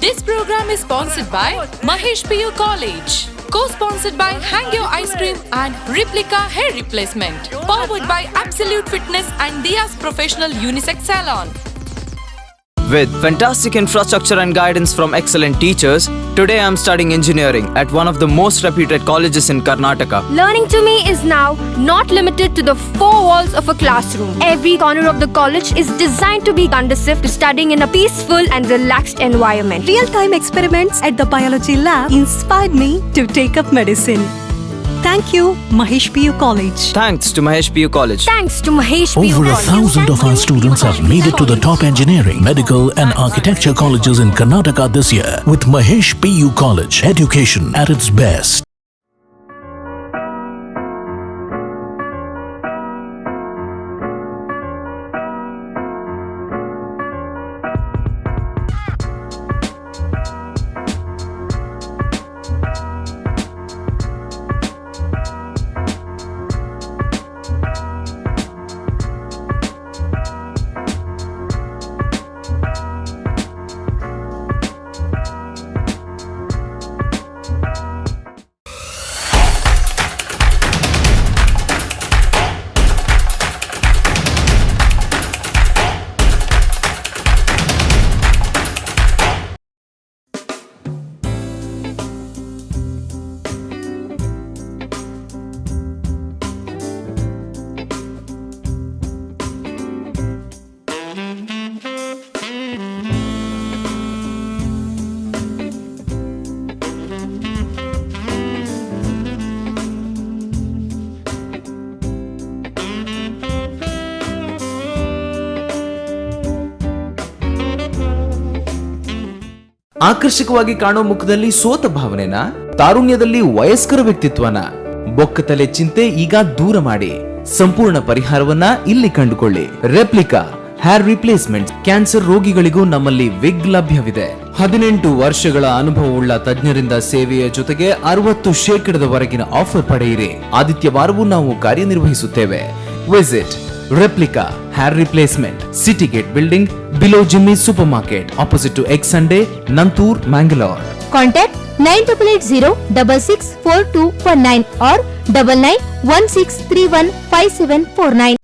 This program is sponsored by Mahesh PU College. Co-sponsored by Hangyo Ice Cream and Replica Hair Replacement. Powered by Absolute Fitness and Dia's Professional Unisex Salon. With fantastic infrastructure and guidance from excellent teachers, today I am studying engineering at one of the most reputed colleges in Karnataka. Learning to me is now not limited to the four walls of a classroom. Every corner of the college is designed to be conducive to studying in a peaceful and relaxed environment. Real-time experiments at the biology lab inspired me to take up medicine. Thank you, Mahesh PU College. Thanks to Mahesh PU College. Thanks to Mahesh PU Over College. 1,000 of our students have made it to the top engineering, medical and architecture colleges in Karnataka this year with Mahesh PU College. Education at its best. ಆಕರ್ಷಕವಾಗಿ ಕಾಣೋ ಮುಖದಲ್ಲಿ ಸೋತ ಭಾವನೆನ, ತಾರುಣ್ಯದಲ್ಲಿ ವಯಸ್ಕರ ವ್ಯಕ್ತಿತ್ವನ, ಬೊಕ್ಕತಲೆ ಚಿಂತೆ ಈಗ ದೂರ ಮಾಡಿ ಸಂಪೂರ್ಣ ಪರಿಹಾರವನ್ನ ಇಲ್ಲಿ ಕಂಡುಕೊಳ್ಳಿ. Replica hair replacement. ಕ್ಯಾನ್ಸರ್ ರೋಗಿಗಳಿಗೂ ನಮ್ಮಲ್ಲಿ ವಿಗ್ ಲಭ್ಯವಿದೆ. 18 ವರ್ಷಗಳ ಅನುಭವವುಳ್ಳ ತಜ್ಞರಿಂದ ಸೇವೆಯ ಜೊತೆಗೆ 60% ಆಫರ್ ಪಡೆಯಿರಿ. ಆದಿತ್ಯವಾರವೂ ನಾವು ಕಾರ್ಯನಿರ್ವಹಿಸುತ್ತೇವೆ. Visit Replica Hair Replacement, City Gate Building, below Jimmy Supermarket, opposite to Egg Sunday, Nantur, Mangalore. Contact 9880664249 or 9916315749.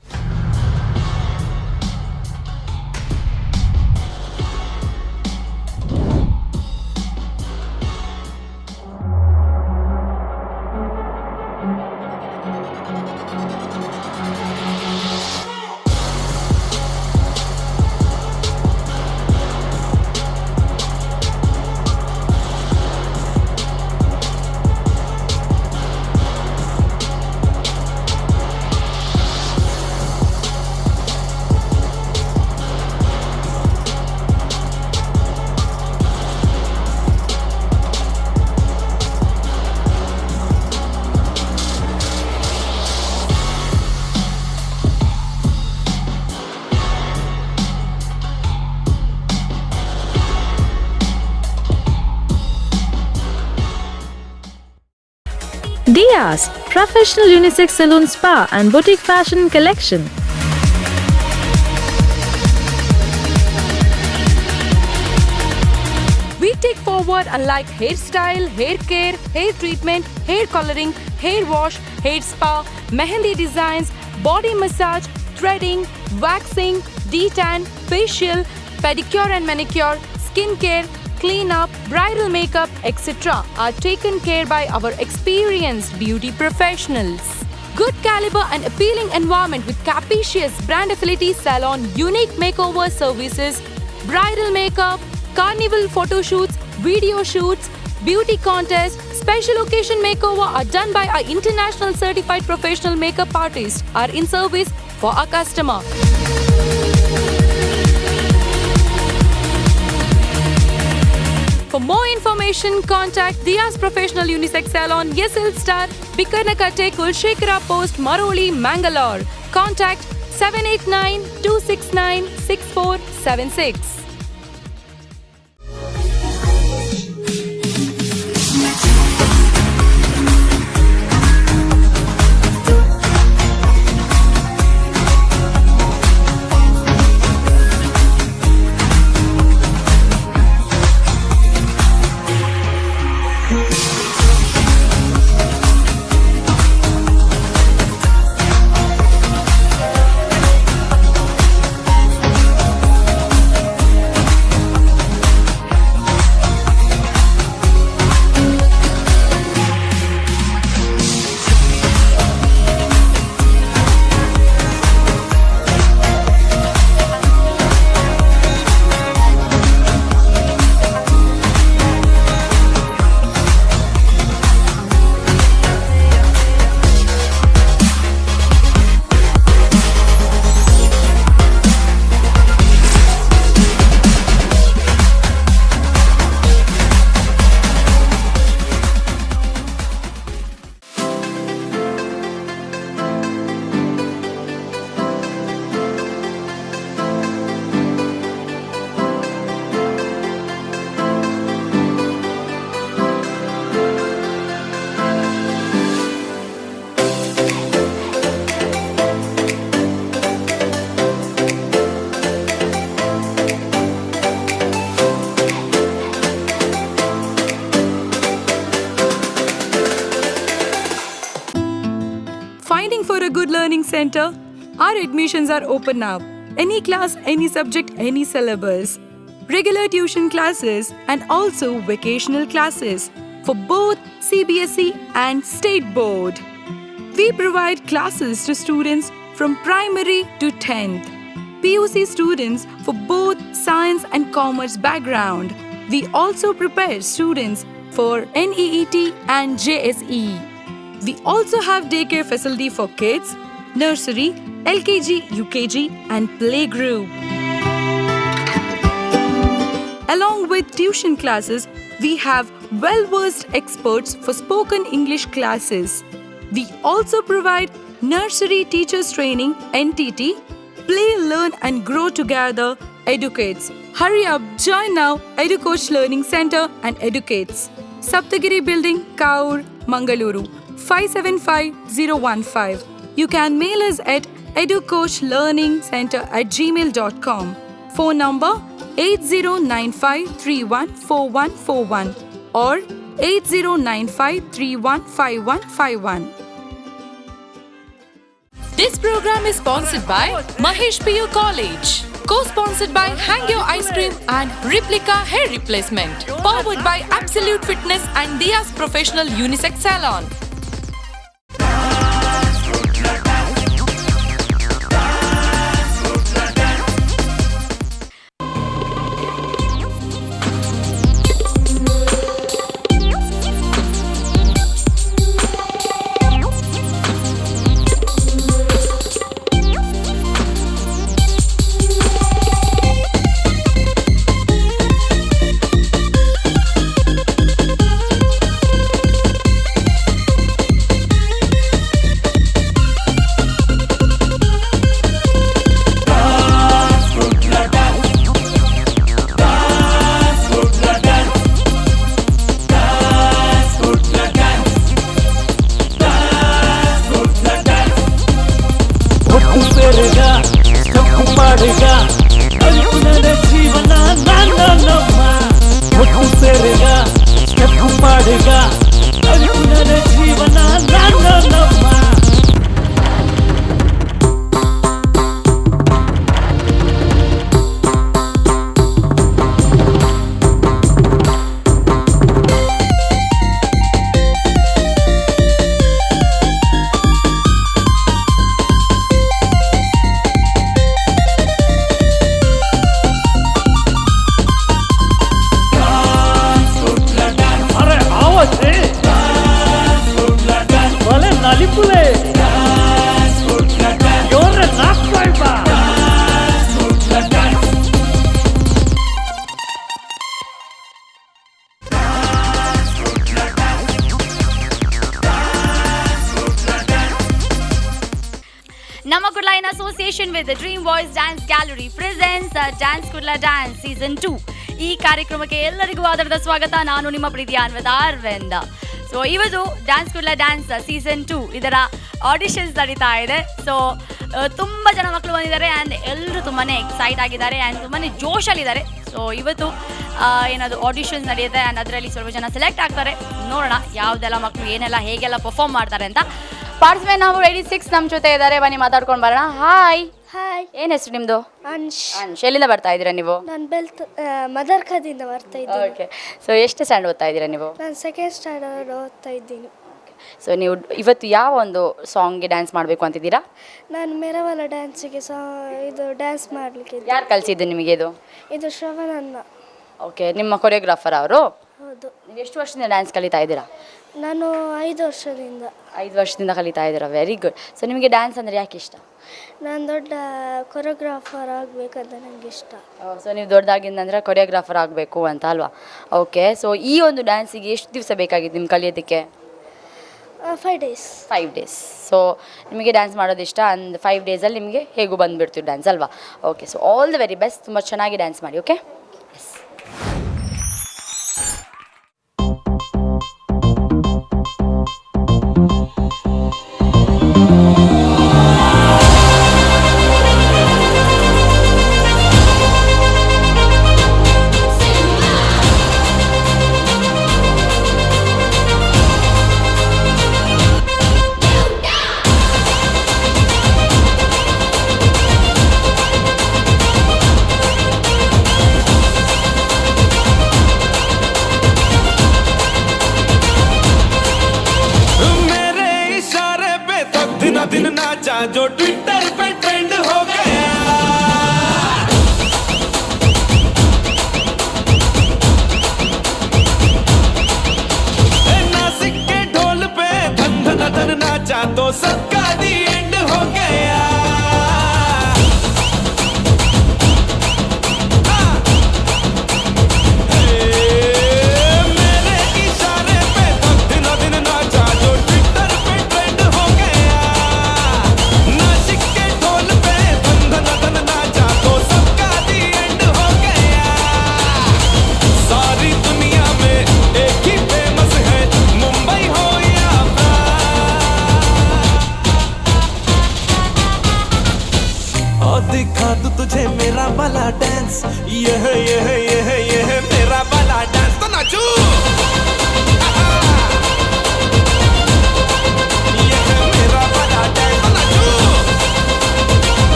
Dia's Professional Unisex Salon Spa and Boutique Fashion Collection. We take forward unlike hairstyle, hair care, hair treatment, hair coloring, hair wash, hair spa, mehendi designs, body massage, threading, waxing, detan, facial, pedicure and manicure, skin care, clean up, bridal makeup, etc. are taken care by our experienced beauty professionals. Good caliber and appealing environment with capacious brand affinity salon, unique makeover services, bridal makeup, carnival photo shoots, video shoots, beauty contests, special occasion makeover are done by our international certified professional makeup artists are in service for our customer. For more information, contact Dia's Professional Unisex Salon, SL Star, Bikarnakate, Kulshekara Post, Maroli, Mangalore. Contact 789-269-6476. Learning Center. Our admissions are open now. Any class, any subject, any syllabus. Regular tuition classes and also vocational classes for both CBSE and State Board. We provide classes to students from primary to 10th. PUC students for both science and commerce background. We also prepare students for NEET and JSE. We also have daycare facility for kids, nursery, LKG, UKG and playgroup. Along with tuition classes, we have well-versed experts for spoken English classes. We also provide nursery teachers training, NTT, Play, Learn and Grow Together, Educates. Hurry up, join now EduCoach Learning Center and Educates. Saptagiri Building, Kaur, Mangaluru, 575015. You can mail us at educoachlearningcenter@gmail.com. Phone number 8095314141 or 8095315151. This program is sponsored by Mahesh PU College. Co-sponsored by Hangyo Ice Cream and Replica Hair Replacement. Powered by Absolute Fitness and Dia's Professional Unisex Salon. Namakudla in association with the Dream Voice Dance Gallery presents Dance Kudla Dance Season 2. ಈ ಕಾರ್ಯಕ್ರಮಕ್ಕೆ ಎಲ್ಲರಿಗೂ ಆಧಾರದ ಸ್ವಾಗತ. ನಾನು ನಿಮ್ಮ ಪ್ರೀತಿಯ Anvita Arvind. So ಇವತ್ತು dance Kudla dance season 2 ಇದರ ಆಡಿಷನ್ಸ್ ನಡೀತಾ ಇದೆ. ಸೊ ತುಂಬ ಜನ ಮಕ್ಕಳು ಬಂದಿದ್ದಾರೆ ಆ್ಯಂಡ್ ಎಲ್ಲರೂ ತುಂಬಾ ಎಕ್ಸೈಟ್ ಆಗಿದ್ದಾರೆ ಆ್ಯಂಡ್ ತುಂಬಾ ಜೋಶಲ್ಲಿದ್ದಾರೆ. ಸೊ ಇವತ್ತು ಏನಾದರೂ ಆಡಿಷನ್ಸ್ ನಡೆಯುತ್ತೆ ಆ್ಯಂಡ್ ಅದರಲ್ಲಿ ಸ್ವಲ್ಪ ಜನ ಸೆಲೆಕ್ಟ್ ಆಗ್ತಾರೆ. ನೋಡೋಣ ಯಾವುದೆಲ್ಲ ಮಕ್ಕಳು ಏನೆಲ್ಲ ಹೇಗೆಲ್ಲ ಪರ್ಫಾರ್ಮ್ ಮಾಡ್ತಾರೆ ಅಂತ. ಪಾರ್ಟಿಸಿಪೇಟ್ ನಾವು 86 ನಮ್ಮ ಜೊತೆ ಇದ್ದಾರೆ. ಬನ್ನಿ ಮಾತಾಡ್ಕೊಂಡು ಬರೋಣ. ಹಾಯ್ ಹಾಯ್, ಏನು ಹೆಸರು ನಿಮ್ಮದು? ಅಂಶ್. ಅಂಶ್, ಎಲ್ಲಿಂದ ಬರ್ತಾ ಇದ್ದೀರಾ ನೀವು? ನಾನು ಮದರ್ಖದಿಂದ ಬರ್ತಾ ಇದ್ದೀನಿ. ಓಕೆ, ಸೊ ಎಷ್ಟು ಸ್ಟ್ಯಾಂಡ್ ಓದ್ತಾ ಇದ್ದೀರಾ ನೀವು? ನಾನು ಸೆಕೆಂಡ್ ಸ್ಟ್ಯಾಂಡರ್ಡ್ ಓದ್ತಾ ಇದ್ದೀನಿ. ಸೊ ನೀವು ಇವತ್ತು ಯಾವ ಒಂದು ಸಾಂಗ್ಗೆ ಡ್ಯಾನ್ಸ್ ಮಾಡಬೇಕು ಅಂತಿದ್ದೀರಾ? ನಾನು ಮೆರವಲ ಡ್ಯಾನ್ಸಿಗೆ ಇದು ಡ್ಯಾನ್ಸ್ ಮಾಡಲಿಕ್ಕೆ. ಯಾರು ಕಲಿಸಿದ್ದು ನಿಮಗೆ ಇದು? ಇದು ಶ್ರವಣನ್ನ. ಓಕೆ, ನಿಮ್ಮ ಕೊರಿಯೋಗ್ರಾಫರ್ ಅವರು? ಹೌದು. ನೀವು ಎಷ್ಟು ವರ್ಷದಿಂದ ಡ್ಯಾನ್ಸ್ ಕಲಿತಾ ಇದ್ದೀರಾ? ನಾನು 5 ವರ್ಷದಿಂದ. 5 ವರ್ಷದಿಂದ ಕಲಿತಾ ಇದ್ದೀರಾ, ವೆರಿ ಗುಡ್. ಸೊ ನಿಮಗೆ ಡ್ಯಾನ್ಸ್ ಅಂದರೆ ಯಾಕೆ ಇಷ್ಟ? ನಾನು ದೊಡ್ಡ ಕೊರಿಯೋಗ್ರಾಫರ್ ಆಗಬೇಕಂತ ನನಗೆ ಇಷ್ಟ. ಸೊ ನೀವು ದೊಡ್ಡದಾಗಿಂದಂದರೆ ಕೊರಿಯೋಗ್ರಾಫರ್ ಆಗಬೇಕು ಅಂತ ಅಲ್ವಾ? ಓಕೆ, ಸೊ ಈ ಒಂದು ಡ್ಯಾನ್ಸಿಗೆ ಎಷ್ಟು ದಿವಸ ಬೇಕಾಗಿತ್ತು ನಿಮ್ಗೆ ಕಲಿಯೋದಕ್ಕೆ? 5 ಡೇಸ್. 5 ಡೇಸ್. ಸೊ ನಿಮಗೆ ಡ್ಯಾನ್ಸ್ ಮಾಡೋದು ಇಷ್ಟ ಅಂದ್ 5 ಡೇಸಲ್ಲಿ ನಿಮಗೆ ಹೇಗೂ ಬಂದುಬಿಡ್ತೀವಿ ಡ್ಯಾನ್ಸ್ ಅಲ್ವಾ? Okay, so all the very best. ತುಂಬ ಚೆನ್ನಾಗಿ ಡ್ಯಾನ್ಸ್ ಮಾಡಿ. ಓಕೆ.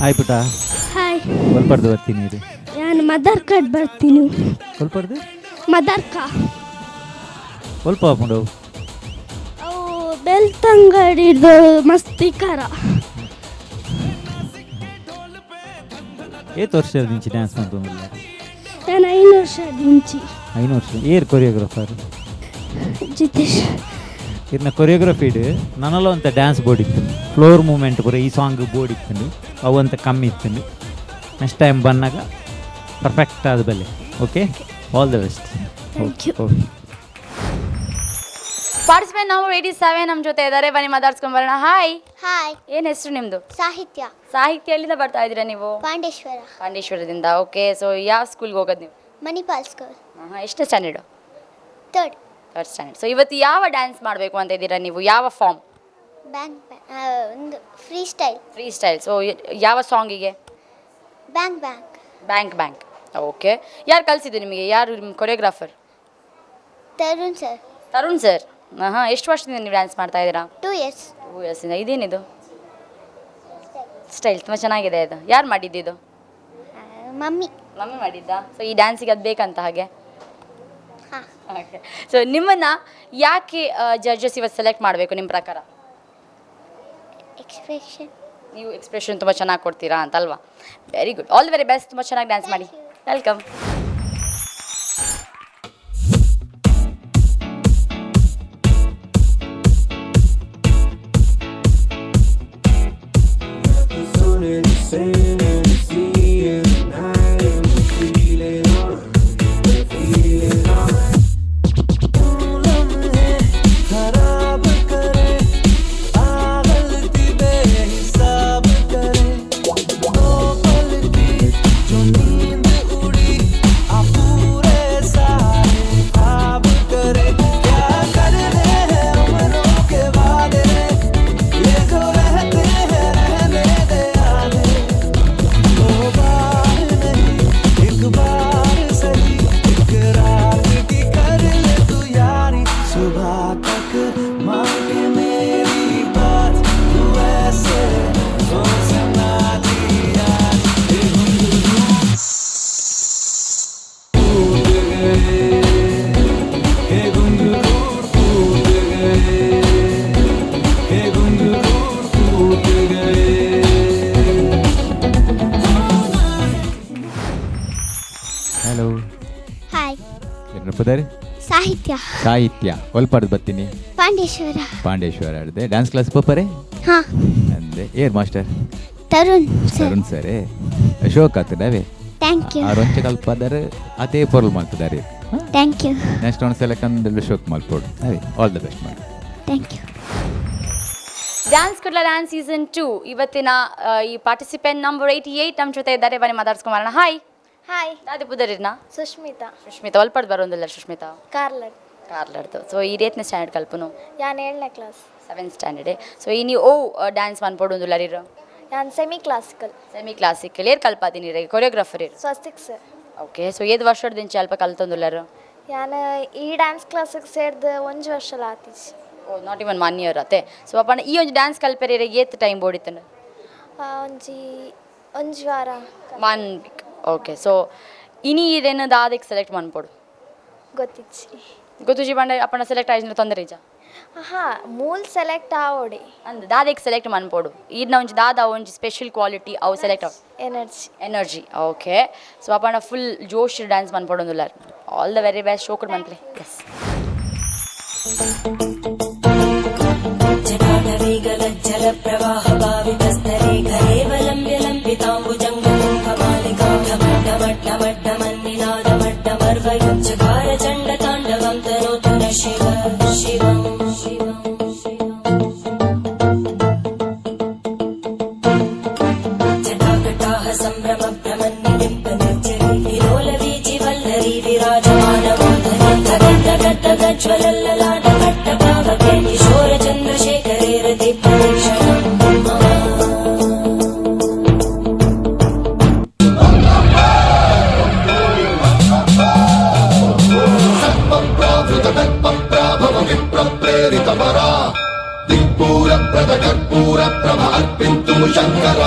ಹಾಯ್ ಪುಟ, ಹಾಯ್ ಒಲ್ಪಡ್ದು ಬರ್ತೀನಿ ಇದು ನಾನು ಮದರ್ ಕಾರ್ಡ್ ಬರ್ತೀನಿ. ಒಲ್ಪಡ್ದು ಮದರ್ ಕಾ ಒಲ್ಪ ಹಾಕೊಂಡು ಅವು ಬೆಳ್ತಂಗಡಿದು ಮಸ್ತಿಕರ. ಏತ್ ವರ್ಷ నుంచి ಡ್ಯಾನ್ಸ್ ಮಾಡ್ತೊಂದಿಲ್ಲ? ನಾನು 5 ವರ್ಷದಿಂಚಿ. 5 ವರ್ಷ. ಏರ್ ಕೊರಿಯೋಗ್ರಾಫರ್ ಜಿತೇಶ್ ಇರ್ನ ಕೊರಿಯೋಗ್ರಫಿಡ್ ನನ್ನಲ್ಲ ಅಂತ ಡ್ಯಾನ್ಸ್ ಬೋರ್ಡ್ ಇತ್ತು, ಫ್ಲೋರ್ ಮೂಮೆಂಟ್ ಪೂರ ಈ ಸಾಂಗ್ ಬೋರ್ಡ್ ಇತ್ತು, ಅವು ಅಂತ ಕಮ್ಮಿ ಇತ್ತು. ನೆಕ್ಸ್ಟ್ ಟೈಮ್ ಬಂದಾಗ ಪರ್ಫೆಕ್ಟ್ ಆದ ಬೆಲೆ. Okay, all the best. Participant number 87 ನಮ್ಮ ಜೊತೆ ಇದ್ದಾರೆ, ಬನ್ನಿ ಮಾತಾಡ್ಸ್ಕೊಂಬರೋಣ. ಹಾಯ್. ಹಾಯ್, ಏನು ಹೆಸರು ನಿಮ್ಮದು? ಸಾಹಿತ್ಯ. ಸಾಹಿತ್ಯ ಎಲ್ಲಿಂದ ಬರ್ತಾ ಇದ್ದೀರಾ ನೀವು? ಪಾಂಡೇಶ್ವರ. ಪಾಂಡೇಶ್ವರದಿಂದ. ಓಕೆ, ಸೊ ಯಾವ ಸ್ಕೂಲ್ಗೆ ಹೋಗೋದು ನೀವು? ಮಣಿಪಾಲ್ ಸ್ಕೂಲ್. ಎಷ್ಟು ಸ್ಟ್ಯಾಂಡರ್ಡು? Third standard. ಸೊ ಇವತ್ತು ಯಾವ ಡ್ಯಾನ್ಸ್ ಮಾಡಬೇಕು ಅಂತ ಇದ್ದೀರಾ ನೀವು? ಯಾವ ಫಾರ್ಮ್? ಬ್ಯಾಂಕ್ ಒಂದು free style. Free style. So ಯಾವ ಸಾಂಗಿಗೆ? Bang bang. Bang bang. Okay, ಯಾರು ಕಲಿಸಿದ್ದು ನಿಮಗೆ? ಯಾರು ನಿಮ್ಮ choreographer? Tarun sir. Tarun sir. ಎಷ್ಟು ವರ್ಷದಿಂದ ನೀವು ಡ್ಯಾನ್ಸ್ ಮಾಡ್ತಾ ಇದ್ದೀರಾ? 2 years. 2 yearsಯಿಂದ. ಇದೇನಿದು? ಸ್ಟೈಲ್ ತುಂಬ ಚೆನ್ನಾಗಿದೆ. ಇದು ಯಾರು ಮಾಡಿದ್ದಿದ್ದು? ಮಮ್ಮಿ. ಮಮ್ಮಿ ಮಾಡಿದ್ದಾ? ಸೊ ಈ ಡ್ಯಾನ್ಸಿಗೆ ಅದು ಬೇಕಂತ ಹಾಗೆ? ಹಾಂ. ಓಕೆ, ಸೊ ನಿಮ್ಮನ್ನು ಯಾಕೆ ಜಡ್ಜಸ್ ಇವತ್ತು ಸೆಲೆಕ್ಟ್ ಮಾಡಬೇಕು ನಿಮ್ಮ ಪ್ರಕಾರ? ಎಕ್ಸ್ಪ್ರೆಷನ್. ನೀವು ಎಕ್ಸ್ಪ್ರೆಷನ್ ತುಂಬ ಚೆನ್ನಾಗಿ ಕೊಡ್ತೀರಾ ಅಂತಲ್ವಾ? Very good, all the very best. ತುಂಬ ಚೆನ್ನಾಗಿ ಡ್ಯಾನ್ಸ್ ಮಾಡಿ. ವೆಲ್ಕಮ್. ಹಲೋ. ಹಾಯ್. ಏನಪ್ಪದಾರೆ? ಸಾಹಿತ್ಯ. ಸಾಹಿತ್ಯ. ಒಲ್ಪಡ್ದು ಬರ್ತೀನಿ. ಪಾಂಡೇಶ್ವರ. ಪಾಂಡೇಶ್ವರ ಆಡಿದೆ. ಡ್ಯಾನ್ಸ್ ಕ್ಲಾಸ್ ಪಪ್ಪರೆ? ಹಾಂ. ಅಂದೆ ಏರ್ master? Tarun sir. Tarun sir. ಶೋಕ್ ಆಗ್ತದೆ. Thank you. ಆರೊಂಚೆ ಕಲ್ಪದರೆ ಅದೇ ಪೊರ್ಲ್ ಮಾಡ್ತಿದ್ದಾರೆ. Thank you. ನೆಕ್ಸ್ಟ್ ಒಂದು ಸಲ ಕಂಡು ಶೋಕ್ ಮಾಡ್ಕೊಡು. ಅದೇ ಆಲ್ ದ ಬೆಸ್ಟ್ ಮಾಡಿ. Thank you. Dance Kudla dance season 2 ಇವತ್ತಿನ ಈ ಪಾರ್ಟಿಸಿಪೆಂಟ್ ನಂಬರ್ 88 ನಮ್ಮ ಜೊತೆ ಇದ್ದಾರೆ, ಬನ್ನಿ ಮಾತಾಡ್ಸ್ಕೊಂಬರೋಣ. ಹಾಯ್. ಹಾಯ್. ದಾದಿ ಪುದರಿನ? ಸುಷ್ಮಿತಾ. ಸುಷ್ಮಿತಾ. ಒಲ್ಪಡ್ದು ಬರೋದಿಲ್ಲ ಸುಷ್ಮಿತಾ? ಕಾರ್ಲಡ್ದು. ಸೊ ಈ ರೇತ್ನ ಸ್ಟ್ಯಾಂಡರ್ಡ್ ಕಲ್ಪನು? ಯಾನ್ 7ನೇ ಕ್ಲಾಸ್. 7th standard. ಸೊ ಈ ನೀವು ಡ್ಯಾನ್ಸ್ ಮನ್ಪಡೋದಿಲ್ಲ ರೀರು? ಯಾನ್ ಸೆಮಿ ಕ್ಲಾಸಿಕಲ್. Semi classical. ಏರ್ ಕಲ್ಪಾತೀನಿ ರೀ ಕೊರಿಯೋಗ್ರಾಫರ್ ಇರು? ಸ್ವಸ್ತಿಕ್ ಸರ್. ಓಕೆ, ಸೊ ಏದು ವರ್ಷದಿಂದ ಅಲ್ಪ ಕಲ್ತೊಂದಿಲ್ಲರು? ಯಾನ್ ಈ ಡ್ಯಾನ್ಸ್ ಕ್ಲಾಸಿಗೆ ಸೇರಿದ 1 ವರ್ಷ ಆತೀಚ್. ಓ, ನಾಟ್ ಇವನ್ 1 year ಅತ್ತೆ. ಸೊ ಅಪ್ಪನ ಈ ಒಂದು ಡ್ಯಾನ್ಸ್ ಕಲ್ಪೆರೆ ಏತ್ ಟೈಮ್ ಬೋಡಿತ್ತನ? ಒಂಜಿ ವಾರ. 1 week. ಓಕೆ, ಸೊ ಇನಿ ಇರೇನು ದಾದಕ್ಕೆ ಸೆಲೆಕ್ಟ್ ಮಾಡ್ಬೋಡು? ಗೊತ್ತುಜಿ ಬಂಡ ಅಪ್ಪನ ಸೆಲೆಕ್ಟ್ ಆಯ್ತು ತೊಂದರೆ ಈಜ? ಹಾಂ, ಮೂಲ್ ಸೆಲೆಕ್ಟ್ ಆವೋಡಿ ಅಂದ್ ದಾದಕ್ಕೆ ಸೆಲೆಕ್ಟ್ ಮಾಡ್ಬೋಡು. ಇದನ್ನ ಒಂಜಿ ದಾದ ಒಂಜಿ ಸ್ಪೆಷಲ್ ಕ್ವಾಲಿಟಿ ಅವು ಸೆಲೆಕ್ಟ್ ಆವ್ ಎನರ್ಜಿ. ಓಕೆ, ಸೊ ಅಪ್ಪನ ಫುಲ್ ಜೋಶ್ ಡ್ಯಾನ್ಸ್ ಮಾಡ್ಬೋಡೊಂದಿಲ್ಲ. All the very best. ಶೋ ಕೊಡ್ ಮಂತ್ಲಿ. ಎಸ್. ಜಲ ಪ್ರವಾಹ ಭಾವಿತಸ್ತರೇ ಕೇವಲಂಬ್ಯ ಲಂಬಿತಾಂಬುಜಂಗಮಾಲಿಕಾ ಢಮಡ್ಡ ಮಡ್ಡ ಮನ್ನಿನಾದ ಮಡ್ಡ ಮರ್ವಯುಜ್ಜಕಾರ ಚಂಡ ತಾಂಡವಂ ತನೋತು ನ ಶಿವ ಶಿವಂ ಶಿವಂ ಜಟಾಕಟಾಹ ಸಂಭ್ರಮ ಭ್ರಮನ್ನಿರಿಂಪ ನಿರ್ಜರಿ ವಿಲೋಲ ವೀಚಿ ವಲ್ಲರಿ ವಿರಾಜಮಾನ ಮೋಧನಿ ಗಡ್ಡ ಗಜ್ವಲಲ್ಲಲಾಟ ಕಟ್ಟ ಭಾವಕ್ಕೆ ಕಿಶೋರ ಚಂದ್ರಶೇಖರೇ ರತಿ ಪ್ರದಕ್ಷಿಣಂ ದಿಕ್ಪೂರ ಪ್ರದ ಕರ್ಪೂರ ಪ್ರಭ ಅರ್ಪಿಂತು ಶಂಕರ.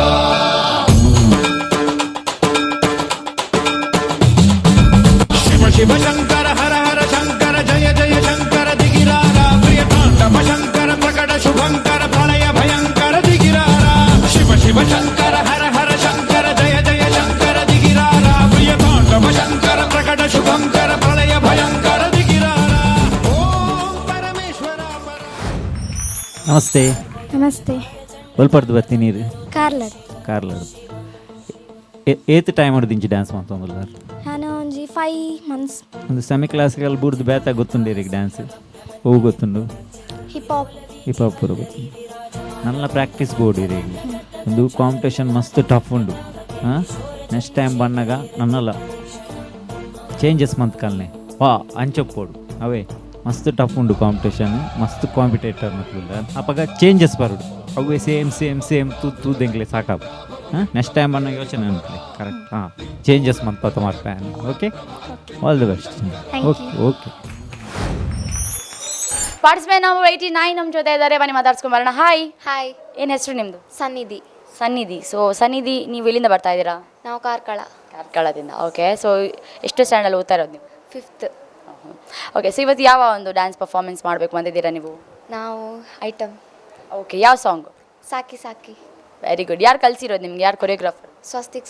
ಶಿವ ಶಿವ ಶಂಕರ ಹರ ಹರ ಶಂಕರ ಜಯ ಜಯ ಶಂಕರ ದಿಗಿರಾರ ಪ್ರಿಯ ತಾಂಡವ ಶಂಕರ ಪ್ರಕಟ ಶುಭಂಕರ ಪ್ರಳಯ ಭಯಂಕರ ದಿಗಿರಾರ ಶಿವ ಶಿವ ಶಂಕರ ಹರ ಹರ ಶಂಕರ ಜಯ ಜಯ ಶಂಕರ ದಿಗಿರಾರ ಪ್ರಿಯ ತಾಂಡವ ಶಂಕರ ಪ್ರಕಟ ಶುಭಂಕರ ಪ್ರಳಯ ಭಯಂಕರ ದಿಗಿರಾರ ಓಂ ಪರಮೇಶ್ವರ ನಮಸ್ತೆ. ನಮಸ್ತೆ. ಒಲ್ಪಡ್ದು ಬರ್ತೀನಿ ರೀ ಕಾರ್ಲರ್ ಕಾರ್ಲರ್ ಏತ್ ಟೈಮ್ ಹೊಡೆದಿಂಚಿ ಡ್ಯಾನ್ಸ್ ಮಾಡ್ತೊಂಬಲ್ಲ ನಾನು ಒಂಜಿ 5 months ಒಂದು ಸೆಮಿ ಕ್ಲಾಸಿಕಲ್ ಬೂರ್ದು ಬೇತ ಗೊತ್ತುಂಡು ಈಗ ಡ್ಯಾನ್ಸ್ ಹೂವು ಗೊತ್ತುಂಡು ಹಿಪ್ ಹಾಪ್ ಪೂರ ಗೊತ್ತುಂಡು ನಲ್ಲ ಪ್ರಾಕ್ಟೀಸ್ ಬೋರ್ಡ್ ಈಗ ಒಂದು ಕಾಂಪಿಟೇಷನ್ ಮಸ್ತ್ ಟಫ್ ಉಂಡು ಹಾಂ ನೆಕ್ಸ್ಟ್ ಟೈಮ್ ಬಂದಾಗ ನನ್ನಲ್ಲ ಚೇಂಜಸ್ ಮಂತ್ ಕಲ್ನೆ ವಾ ಅಂಚಪ್ಪೋಡು ಅವೇ ಮಸ್ತ್ ಟಫ್ ಉಂಡು ಕಾಂಪಿಟೇಷನ್ ಮಸ್ತ್ ಕಾಂಪಿಟೇಟರ್ ಮಕ್ಕಳು ಅಪ್ಪಾಗ ಚೇಂಜಸ್ ಬರೋಡು ಅವೇ ಸೇಮ್ ತೂದೆಂಗ್ಲೆ ಸಾಕಾವು ಹಾಂ ನೆಕ್ಸ್ಟ್ ಟೈಮ್ ಬಂದಾಗ ಯೋಚನೆ ಅನ್ಕೊಳ್ಳಿ ಕರೆಕ್ಟ್ ಹಾಂ ಚೇಂಜಸ್ ಮಂತ್ ಪತ್ತ ಪ್ಯಾನ್ okay all the best okay participate ನಾವು 89 ನಮ್ಮ ಜೊತೆ ಇದ್ದಾರೆ, ಬನ್ನಿ ಮಾತಾಡ್ಸ್ಕೊಂಬರೋಣ. ಹಾಯ್. ಹಾಯ್. ಏನು ಹೆಸರು ನಿಮ್ಮದು? ಸನ್ನಿಧಿ. ಸೊ ಸನ್ನಿಧಿ, ನೀವು ಎಲ್ಲಿಂದ ಬರ್ತಾ ಇದ್ದೀರಾ? ನಾವು ಕಾರ್ಕಳದಿಂದ. ಓಕೆ, ಸೊ ಎಷ್ಟು ಸ್ಟ್ಯಾಂಡಲ್ಲಿ ಓದ್ತಾ ಇರೋದು ನೀವು? 5th. ಓಕೆ, ಸೊ ಇವತ್ತು ಯಾವ ಒಂದು ಡ್ಯಾನ್ಸ್ ಪರ್ಫಾರ್ಮೆನ್ಸ್ ಮಾಡಬೇಕು ಅಂತಿದ್ದೀರಾ ನೀವು? ನಾವು ಐಟಮ್. ಓಕೆ, ಯಾವ ಸಾಂಗು? ಸಾಕಿ. Very good. ಯಾರು ಕಲಿಸಿರೋದು ನಿಮ್ಗೆ? ಯಾರು choreographer? Swastik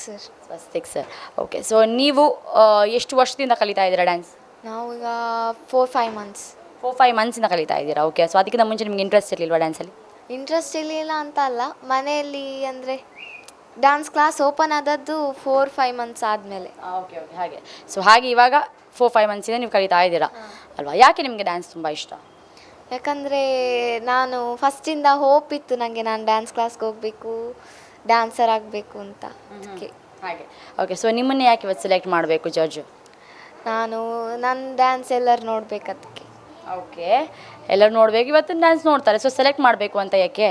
sir. Okay, so ನೀವು ಎಷ್ಟು ವರ್ಷದಿಂದ ಕಲಿತಾ ಇದ್ದೀರಾ ಡ್ಯಾನ್ಸ್? ನಾವು ಈಗ 4-5 months. 4-5 monthsಯಿಂದ ಕಲಿತಾ ಇದ್ದೀರಾ. ಓಕೆ, ಸೊ ಅದಕ್ಕಿಂತ ಮುಂಚೆ ನಿಮ್ಗೆ ಇಂಟ್ರೆಸ್ಟ್ ಇರಲಿಲ್ವಾ ಡ್ಯಾನ್ಸಲ್ಲಿ? ಇಂಟ್ರೆಸ್ಟ್ ಇರಲಿಲ್ಲ ಅಂತ ಅಲ್ಲ, ಮನೆಯಲ್ಲಿ ಅಂದರೆ ಡ್ಯಾನ್ಸ್ ಕ್ಲಾಸ್ ಓಪನ್ ಆದದ್ದು 4-5 months ಆದಮೇಲೆ. ಓಕೆ, ಹಾಗೆ ಇವಾಗ 4-5 monthsಯಿಂದ ನೀವು ಕಲಿತಾ ಇದ್ದೀರಾ ಅಲ್ವಾ? ಯಾಕೆ ನಿಮಗೆ ಡ್ಯಾನ್ಸ್ ತುಂಬ ಇಷ್ಟ? ಯಾಕಂದರೆ ನಾನು ಫಸ್ಟಿಂದ ಹೋಪ್ ಇತ್ತು ನನಗೆ, ನಾನು ಡ್ಯಾನ್ಸ್ ಕ್ಲಾಸ್ಗೆ ಹೋಗಬೇಕು, ಡ್ಯಾನ್ಸರ್ ಆಗಬೇಕು ಅಂತ. ಅದಕ್ಕೆ ಹಾಗೆ. ಓಕೆ, ಸೊ ನಿಮ್ಮನ್ನೇ ಯಾಕೆ ಇವತ್ತು ಸೆಲೆಕ್ಟ್ ಮಾಡಬೇಕು ಜಡ್ಜು? ನನ್ನ ಡ್ಯಾನ್ಸ್ ಎಲ್ಲರೂ ನೋಡಬೇಕು ಅದಕ್ಕೆ. ಓಕೆ, ಎಲ್ಲರೂ ನೋಡಬೇಕು, ಇವತ್ತಿನ ಡ್ಯಾನ್ಸ್ ನೋಡ್ತಾರೆ, ಸೊ ಸೆಲೆಕ್ಟ್ ಮಾಡಬೇಕು ಅಂತ ಯಾಕೆ?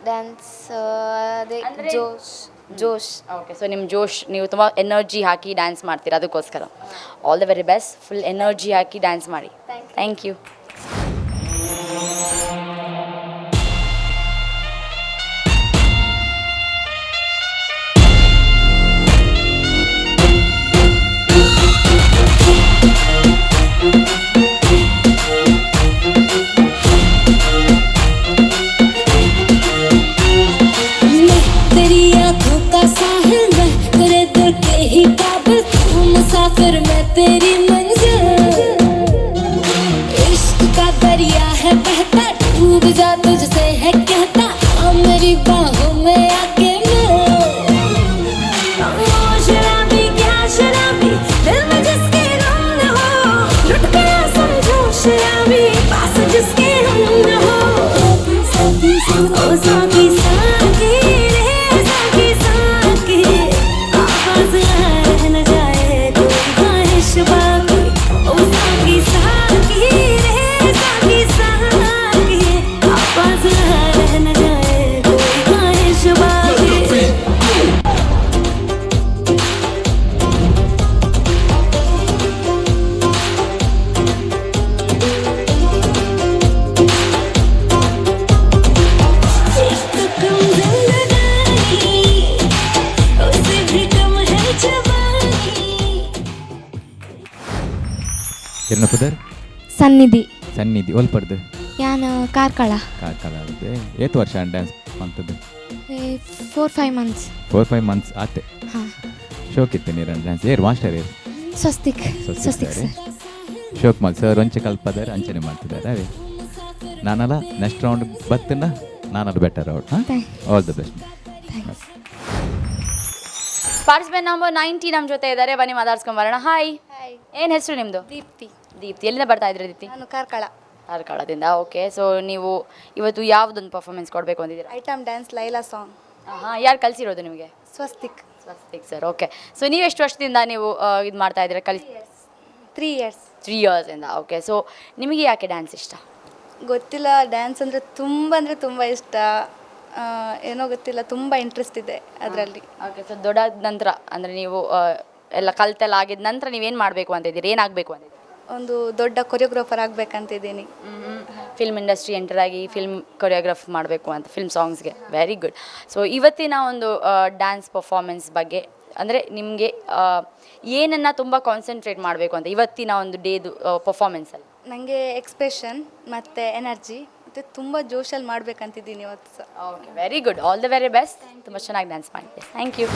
ಡ್ಯಾನ್ಸ್ ಅದೇ ಜೋಶ್. ಓಕೆ, ಸೊ ನಿಮ್ಮ ಜೋಶ್, ನೀವು ತುಂಬ ಎನರ್ಜಿ ಹಾಕಿ ಡ್ಯಾನ್ಸ್ ಮಾಡ್ತೀರಾ, ಅದಕ್ಕೋಸ್ಕರ all the very best. Full energy ಹಾಕಿ ಡ್ಯಾನ್ಸ್ ಮಾಡಿ. Thank you. मुसाफिर मैं तेरी मंजिल, इश्क का दरिया है बहता, डूब जा तुझसे है कहता, आ मेरी बाहों में आके मिल। शराबी क्या शराबी, दिल में जिसके रंग न हो, लुट गया समझो शराबी, पास जिसके हम न हो। ओ साकी साकी रे साकी साकी, आवाज रह न जाए कोई ख्वाहिश बाकी। ओ साकी साकी रे साकी साकी, आवाज रह न जाए कोई ख्वाहिश बाकी। ಎರ್ನಪುದರ್ ಸನ್ನಿಧಿ ಒಲ್ಪಡ್ದು ಯಾನು ಕಾರ್ಕಳ ಕಾಕಾಲದೆ ಏತ್ ವರ್ಷ ಡ್ಯಾನ್ಸ್ ಮಾಡ್ತದ್ದು? 4-5 months. 4-5 months ಆತೆ. ಹಾಂ. ಶೋಕ್ ಇತ್ತು ನೀರು ಡ್ಯಾನ್ಸ್ ಏರ್ ಮಾಸ್ಟರ್ ಏರು? ಸ್ವಸ್ತಿಕ್ ಸರ್ ಶೋಕ್ ಮಾಡಿ ಸರ್ ಒಂಚೆ ಕಲ್ಪದಾರೆ ಅಂಚನೆ ಮಾಡ್ತಿದ್ದಾರೆ ಅವೇ. ನಾನಲ್ಲ ನೆಕ್ಸ್ಟ್ ರೌಂಡ್ ಬತ್ತನ ನಾನದು ಬೆಟರ್ ಔಟ್. ಹಾಂ, all the best. Participate number 90 ನಮ್ಮ ಜೊತೆ ಇದ್ದಾರೆ, ಬನ್ನಿ ಮಾತಾಡ್ಸ್ಕೊಂಬರೋಣ. ಹಾಯ್. ಏನು ಹೆಸರು ನಿಮ್ಮದು? ದೀಪ್ತಿ. ಎಲ್ಲಿಂದ ಬರ್ತಾ ಇದ್ರಿ ದೀಪ್ತಿ? ನಾನು ಕಾರ್ಕಳದಿಂದ. ಓಕೆ, ಸೊ ನೀವು ಇವತ್ತು ಯಾವುದೊಂದು ಪರ್ಫಾರ್ಮೆನ್ಸ್ ಕೊಡಬೇಕು ಅಂದಿದ್ದೀರಾ? Item dance Laila song. ಹಾಂ, ಯಾರು ಕಲಿಸಿರೋದು ನಿಮಗೆ? ಸ್ವಸ್ತಿಕ್ ಸರ್. ಓಕೆ, ಸೊ ನೀವು ಎಷ್ಟು ವರ್ಷದಿಂದ ನೀವು ಇದು ಮಾಡ್ತಾ ಇದ್ದೀರಾ? 3 years. 3 yearsಯಿಂದ. ಓಕೆ, ಸೊ ನಿಮಗೆ ಯಾಕೆ ಡ್ಯಾನ್ಸ್ ಇಷ್ಟ? ಗೊತ್ತಿಲ್ಲ, ಡ್ಯಾನ್ಸ್ ಅಂದರೆ ತುಂಬ ಇಷ್ಟ. ಏನೋ ಗೊತ್ತಿಲ್ಲ, ತುಂಬ ಇಂಟ್ರೆಸ್ಟ್ ಇದೆ ಅದರಲ್ಲಿ. ಓಕೆ, ಸೊ ದೊಡ್ಡಾದ ನಂತರ ಅಂದರೆ ನೀವು ಎಲ್ಲ ಕಲ್ತೆಲ್ಲ ಆಗಿದ ನಂತರ ನೀವೇನು ಮಾಡಬೇಕು ಅಂತಿದ್ದೀರಿ? ಏನಾಗಬೇಕು ಅಂತಿದ್ದೀರಿ? ಒಂದು ದೊಡ್ಡ ಕೊರಿಯೋಗ್ರಾಫರ್ ಆಗಬೇಕಂತಿದ್ದೀನಿ. ಫಿಲ್ಮ್ ಇಂಡಸ್ಟ್ರಿ ಎಂಟರ್ ಆಗಿ ಫಿಲ್ಮ್ ಕೊರಿಯೋಗ್ರಾಫ್ ಮಾಡಬೇಕು ಅಂತ ಫಿಲ್ಮ್ ಸಾಂಗ್ಸ್ಗೆ. Very good. ಸೊ ಇವತ್ತಿನ ಒಂದು ಡ್ಯಾನ್ಸ್ ಪರ್ಫಾರ್ಮೆನ್ಸ್ ಬಗ್ಗೆ ಅಂದರೆ ನಿಮಗೆ ಏನನ್ನು ತುಂಬ ಕಾನ್ಸಂಟ್ರೇಟ್ ಮಾಡಬೇಕು ಅಂತ ಇವತ್ತಿನ ಒಂದು ಡೇದು ಪರ್ಫಾರ್ಮೆನ್ಸಲ್ಲಿ? ನನಗೆ ಎಕ್ಸ್ಪ್ರೆಷನ್ ಮತ್ತು ಎನರ್ಜಿ ಮತ್ತು ತುಂಬ ಜೋಶಲ್ಲಿ ಮಾಡಬೇಕಂತಿದ್ದೀನಿ ಇವತ್ತು ಸಹ. Okay, very good. All the very best. ತುಂಬ ಚೆನ್ನಾಗಿ ಡ್ಯಾನ್ಸ್ ಮಾಡಿ. Thank you.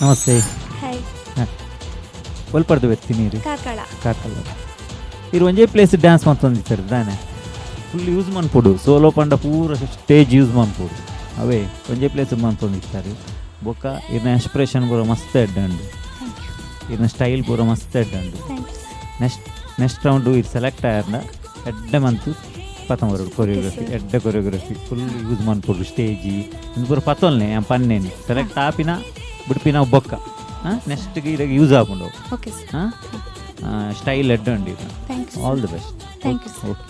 నమస్తే. ಹಾಯ್. ಒಲ್ಪಡ್ದು ವ್ಯಕ್ತಿ ನೀರು ಕಾಕಳ ಕಾಕಲ್ಲ ಇರು ಒಂಜೇ ಪ್ಲೇಸ್ ಡ್ಯಾನ್ಸ್ ಮಾಡ್ತಂದಿರ್ತಾರೆ ದಾನೆ ಫುಲ್ ಯೂಸ್ ಮಾಡ್ಕೊಡು ಸೋಲೋ ಪಂಡ ಪೂರ ಸ್ಟೇಜ್ ಯೂಸ್ ಮಾಡ್ಕೊಡು ಅವೇ ಒಂಜೇ ಪ್ಲೇಸ್ ಮಾಡ್ತಂದಿರ್ತಾರೆ ಬೊಕ್ಕ ಇರ್ನ ಎಕ್ಸ್ಪ್ರೆಷನ್ ಪೂರ ಮಸ್ತ್ ಎಡ್ಡಂಡು ಇರ್ನ ಸ್ಟೈಲ್ ಪೂರ ಮಸ್ತ್ ಎಡ್ಡಂಡು ನೆಕ್ಸ್ಟ್ ರೌಂಡು ಇದು ಸೆಲೆಕ್ಟ್ ಆಯ್ದ ಎಡ್ಡೆ ಮಂತು ಪತ್ತಂಬರು ಕೊರಿಯೋಗ್ರಫಿ ಎಡ್ಡೆ ಕೊರಿಯೋಗ್ರಫಿ ಫುಲ್ ಯೂಸ್ ಮಾಡ್ಕೊಡು ಸ್ಟೇಜಿ ಇದು ಪೂರ ಪತ್ತೊಲ್ನೆ ಪನ್ನೇನು ಸೆಲೆಕ್ಟ್ ಆಪಿನ ಬಿಡ್ಪಿನ ಬೊಕ್ಕ ನೆಕ್ಸ್ಟ್ಗೆ ಇದಾಗ ಯೂಸ್ ಆಗ್ಕೊಂಡು ಓಕೆ ಹಾಂ ಸ್ಟೈಲ್ ಎಡ್ಡಂಡು ಇದು. All the best. Thank you sir. Okay.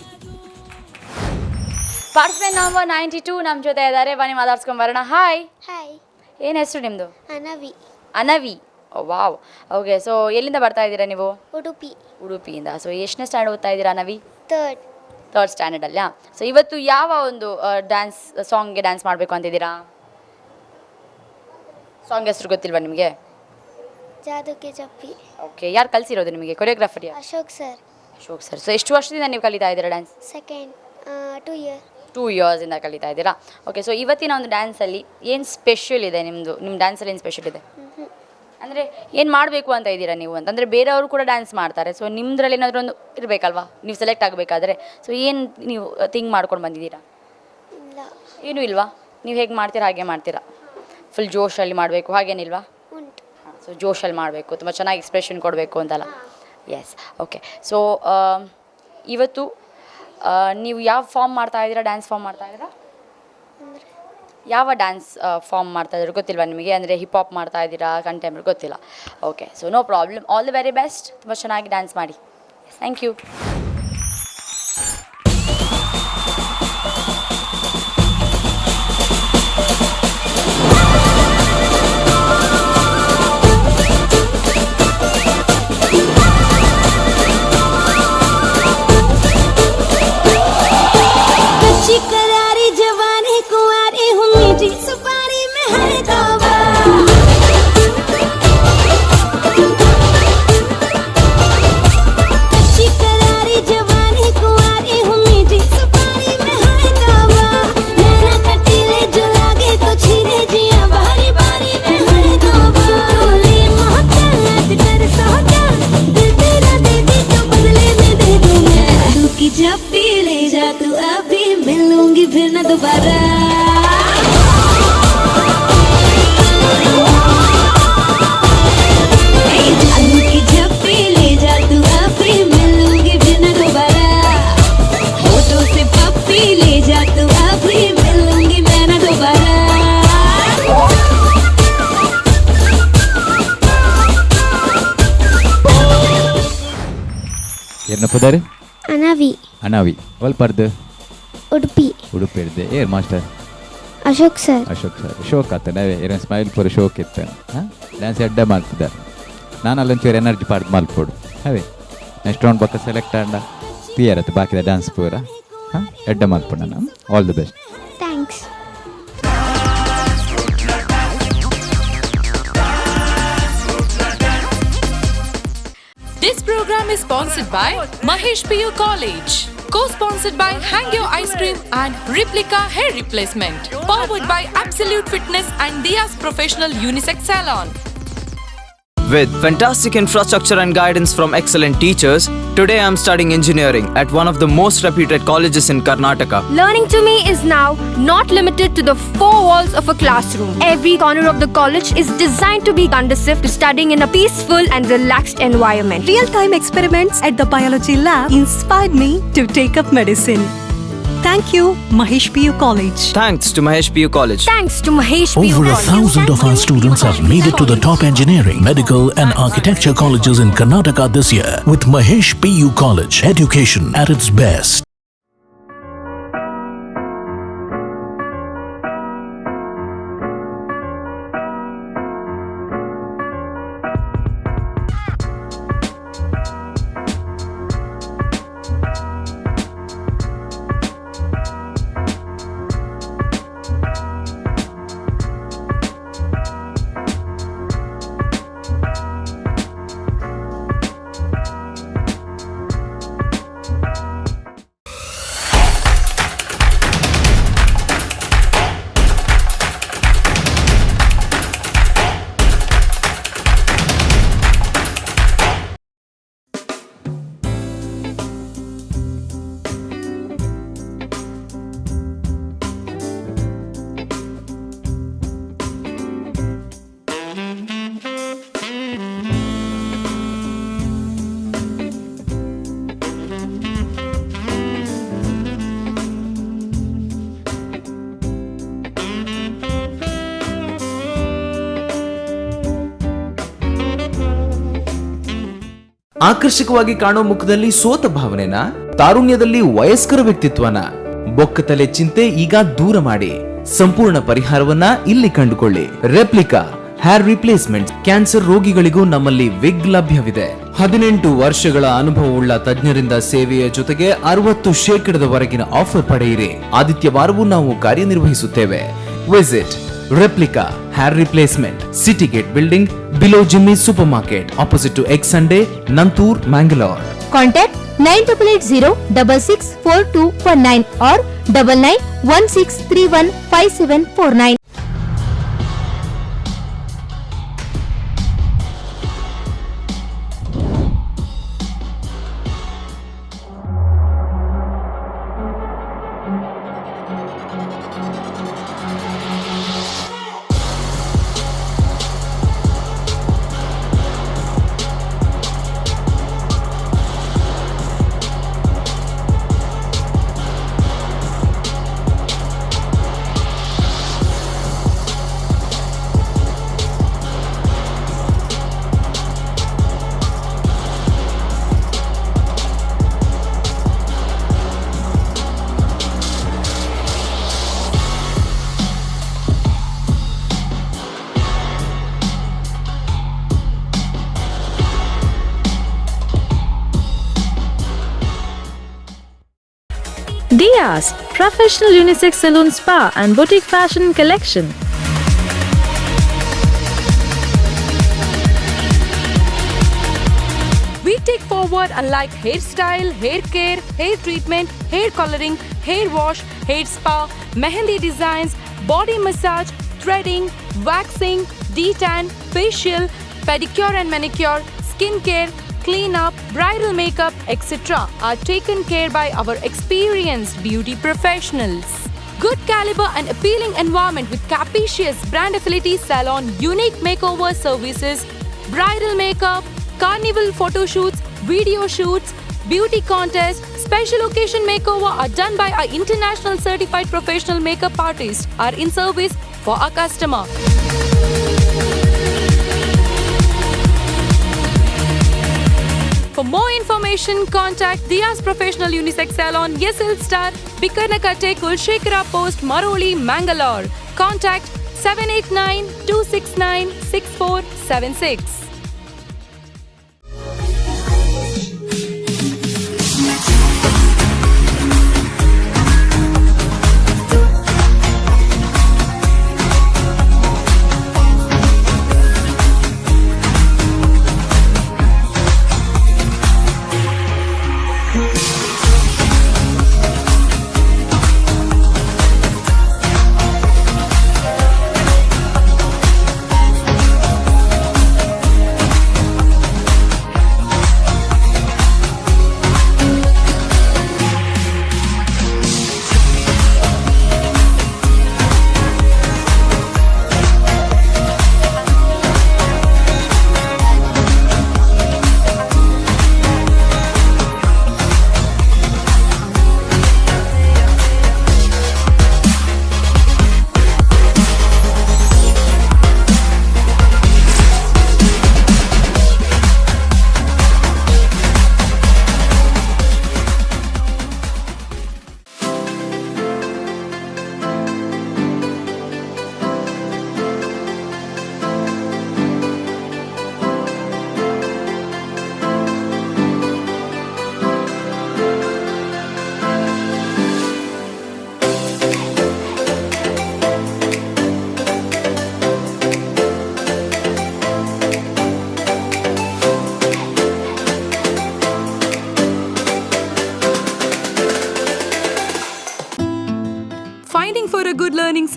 Participant number 92 ನಮ್ಮ ಜೊತೆ ಇದ್ದಾರೆ. ಬನ್ನಿ ಮಾತಾಡ್ಸ್ಕೊಂಡು ಬರೋಣ. ಹಾಯ್. ಹಾಯ್. ಏನು ಹೆಸರು ನಿಮ್ಮದು? Anavi. Anavi. Wow. Okay, so ಎಲ್ಲಿಂದ ಬರ್ತಾ ಇದ್ದೀರಾ ನೀವು? ಉಡುಪಿ. ಉಡುಪಿಯಿಂದ. ಸೊ ಎಷ್ಟನೇ ಸ್ಟ್ಯಾಂಡರ್ಡ್ ಓದ್ತಾ ಇದ್ದೀರಾ ಅನವಿ? ಥರ್ಡ್ ಸ್ಟ್ಯಾಂಡರ್ಡಲ್ಲ. ಸೊ ಇವತ್ತು ಯಾವ ಒಂದು ಡ್ಯಾನ್ಸ್ ಸಾಂಗ್ಗೆ ಡ್ಯಾನ್ಸ್ ಮಾಡಬೇಕು ಅಂತಿದ್ದೀರಾ? ಸಾಂಗ್ ಹೆಸರು ಗೊತ್ತಿಲ್ವಾ ನಿಮಗೆ? ಜಾದುಗೆ ಜಪ್ಪಿ. ಓಕೆ, ಯಾರು ಕಲಿಸಿರೋದು ನಿಮಗೆ? Choreographer Ashok sir. Ashok sir. So ಎಷ್ಟು ವರ್ಷದಿಂದ ನೀವು ಕಲಿತಾ ಇದ್ದೀರಾ ಡ್ಯಾನ್ಸ್? Second 2 year. 2 ಇಯರ್ಸಿಂದ ಕಲಿತಾ ಇದ್ದೀರಾ. ಓಕೆ, ಸೊ ಇವತ್ತಿನ ಒಂದು ಡ್ಯಾನ್ಸಲ್ಲಿ ಏನು ಸ್ಪೆಷಲ್ ಇದೆ ನಿಮ್ಮದು? ನಿಮ್ಮ ಡ್ಯಾನ್ಸಲ್ಲಿ ಏನು ಸ್ಪೆಷಲ್ ಇದೆ ಅಂದರೆ ಏನು ಮಾಡಬೇಕು ಅಂತ ಇದ್ದೀರಾ ನೀವು ಅಂತ? ಅಂದರೆ ಬೇರೆಯವರು ಕೂಡ ಡ್ಯಾನ್ಸ್ ಮಾಡ್ತಾರೆ, ಸೊ ನಿಮ್ಮದ್ರಲ್ಲಿ ಏನಾದರೂ ಒಂದು ಇರಬೇಕಲ್ವಾ ನೀವು ಸೆಲೆಕ್ಟ್ ಆಗಬೇಕಾದ್ರೆ. ಸೊ ಏನು ನೀವು ಥಿಂಕ್ ಮಾಡ್ಕೊಂಡು ಬಂದಿದ್ದೀರಾ? ಇಲ್ಲ. ಏನೂ ಇಲ್ವಾ? ನೀವು ಹೇಗೆ ಮಾಡ್ತೀರಾ ಹಾಗೆ ಮಾಡ್ತೀರಾ? ಫುಲ್ ಜೋಶಲ್ಲಿ ಮಾಡಬೇಕು ಹಾಗೇನಿಲ್ವಾ? ಉಂಟು. ಸೊ ಜೋಶಲ್ಲಿ ಮಾಡಬೇಕು, ತುಂಬ ಚೆನ್ನಾಗಿ ಎಕ್ಸ್ಪ್ರೆಷನ್ ಕೊಡಬೇಕು ಅಂತಲ್ಲ? ಎಸ್. ಓಕೆ, ಸೊ ಇವತ್ತು ನೀವು ಯಾವ ಫಾರ್ಮ್ ಮಾಡ್ತಾ ಇದ್ದೀರಾ? ಡ್ಯಾನ್ಸ್ ಫಾರ್ಮ್ ಮಾಡ್ತಾ ಇದ್ದೀರಾ? ಯಾವ ಡ್ಯಾನ್ಸ್ ಫಾರ್ಮ್ ಮಾಡ್ತಾ ಇದ್ದೀರಾ ಗೊತ್ತಿಲ್ವಾ ನಿಮಗೆ? ಅಂದರೆ ಹಿಪ್ ಹಾಪ್ ಮಾಡ್ತಾ ಇದ್ದೀರಾ, ಕಂಟೆಂಪ್ರರಿ ಗೊತ್ತಿಲ್ಲ? Okay, so no problem. All the very best. ತುಂಬ ಚೆನ್ನಾಗಿ ಡ್ಯಾನ್ಸ್ ಮಾಡಿ. Thank you. करारी जवानी कुंवारी हूँ मीठी सुपारी में हर तौबा कच्ची करारी जवानी कुंवारी हूँ मीठी सुपारी में हर तौबा नैना कटीले जो लागे तो छीने जिया बारी बारी में हर तौबा बोले मोहब्बत कर सोचा दिल तेरा दे दी तो बदले में दे दूँ मैं तू की जब पी ले जा तू अभी मिलूंगी फिर न दोबारा जादू की झप्पी ले जा तू अभी मिलूंगी फिर न दोबारा होठों से पप्पी ले जा तू अभी मिलूंगी मैं न दोबारा ಏನ ಪದಾರೆ? ಅನವಿ. ಅನವಿ. ಒಲ್ಪರ್ದು? ಉಡುಪಿ. ಉಡುಪಿ ಇರ್ದೆ. ಏರ್ master? Ashok sir. Ashok sir. ಶೋಕ್ ಆತ ನಾವೇ ಏನ ಸ್ಮೈಲ್ ಪೂರ ಶೋಕ್ ಇತ್ತು. ಹಾಂ ಡ್ಯಾನ್ಸ್ ಎಡ್ಡೆ ಮಾಡ್ತಿದ್ದಾರೆ. ನಾನು ಅಲ್ಲೊಂಚೂರು ಎನರ್ಜಿ ಪಾರ್ಟ್ ಮಾಡ್ಕೊಡು ಅವೇ ನೆಕ್ಸ್ಟ್ ರೌಂಡ್ ಪಕ್ಕ ಸೆಲೆಕ್ಟ್ ಆಂಡ ಕ್ಲಿಯರ್ ಆಯ್ತು ಬಾಕಿದ ಡ್ಯಾನ್ಸ್ ಪೂರ ಎಡ್ಡ ಮಲ್ಪಣ್ಣ. All the best. Thanks. This program is sponsored by Mahesh PU College. Co-sponsored by Hangyo Ice Cream and Replica Hair Replacement. Powered by Absolute Fitness and Dia's Professional Unisex Salon. With fantastic infrastructure and guidance from excellent teachers, today I am studying engineering at one of the most reputed colleges in Karnataka. Learning to me is now not limited to the four walls of a classroom. Every corner of the college is designed to be conducive to studying in a peaceful and relaxed environment. Real-time experiments at the biology lab inspired me to take up medicine. Thank you, Mahesh PU College. Thanks to Mahesh PU College. Thanks to Mahesh PU Over College. 1,000 of our students have made it to the top engineering, medical and architecture colleges in Karnataka this year with Mahesh PU College. Education at its best. ಆಕರ್ಷಕವಾಗಿ ಕಾಣೋ ಮುಖದಲ್ಲಿ ಸೋತ ಭಾವನೆನ, ತಾರುಣ್ಯದಲ್ಲಿ ವಯಸ್ಕರ ವ್ಯಕ್ತಿತ್ವನ, ಬೊಕ್ಕತಲೆ ಚಿಂತೆ ಈಗ ದೂರ ಮಾಡಿ ಸಂಪೂರ್ಣ ಪರಿಹಾರವನ್ನ ಇಲ್ಲಿ ಕಂಡುಕೊಳ್ಳಿ. Replica hair replacement. ಕ್ಯಾನ್ಸರ್ ರೋಗಿಗಳಿಗೂ ನಮ್ಮಲ್ಲಿ ವಿಗ್ ಲಭ್ಯವಿದೆ. 18 ವರ್ಷಗಳ ಅನುಭವವುಳ್ಳ ತಜ್ಞರಿಂದ ಸೇವೆಯ ಜೊತೆಗೆ 60% ಆಫರ್ ಪಡೆಯಿರಿ. ಆದಿತ್ಯವಾರವೂ ನಾವು ಕಾರ್ಯನಿರ್ವಹಿಸುತ್ತೇವೆ. Visit Replica Hair Replacement, City Gate Building, below Jimmy Supermarket, opposite to Egg Sunday, Nantur, Mangalore. Contact 9880664249 or 9916315749. Dia's Professional Unisex Salon Spa and Boutique Fashion Collection. We take forward unlike hairstyle, hair care, hair treatment, hair coloring, hair wash, hair spa, mehendi designs, body massage, threading, waxing, detan, facial, pedicure and manicure, skin care, cleanup, bridal makeup, etc. are taken care by our experienced beauty professionals. Good caliber and appealing environment with capacious brand affiliate salon, unique makeover services, bridal makeup, carnival photo shoots, video shoots, beauty contests, special occasion makeover are done by our international certified professional makeup artists are in service for our customer. For more information, contact Dia's Professional Unisex Salon, SL Star, Bikarnakatte, Kulshekara Post, Maroli, Mangalore. Contact 789-269-6476.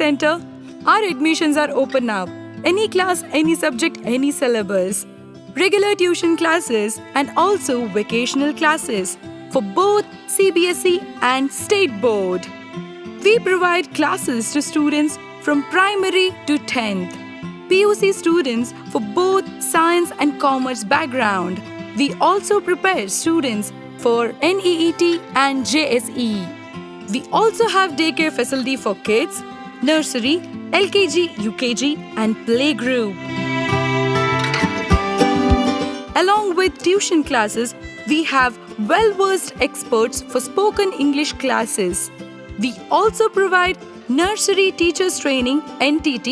Center. Our admissions are open now. Any class, any subject, any syllabus. Regular tuition classes and also vocational classes for both CBSE and State Board. We provide classes to students from primary to 10th. PUC students for both science and commerce background. We also prepare students for NEET and JSE. We also have daycare facility for kids, nursery, LKG, UKG and playgroup. Along with tuition classes, we have well-versed experts for spoken English classes. We also provide nursery teachers training, NTT,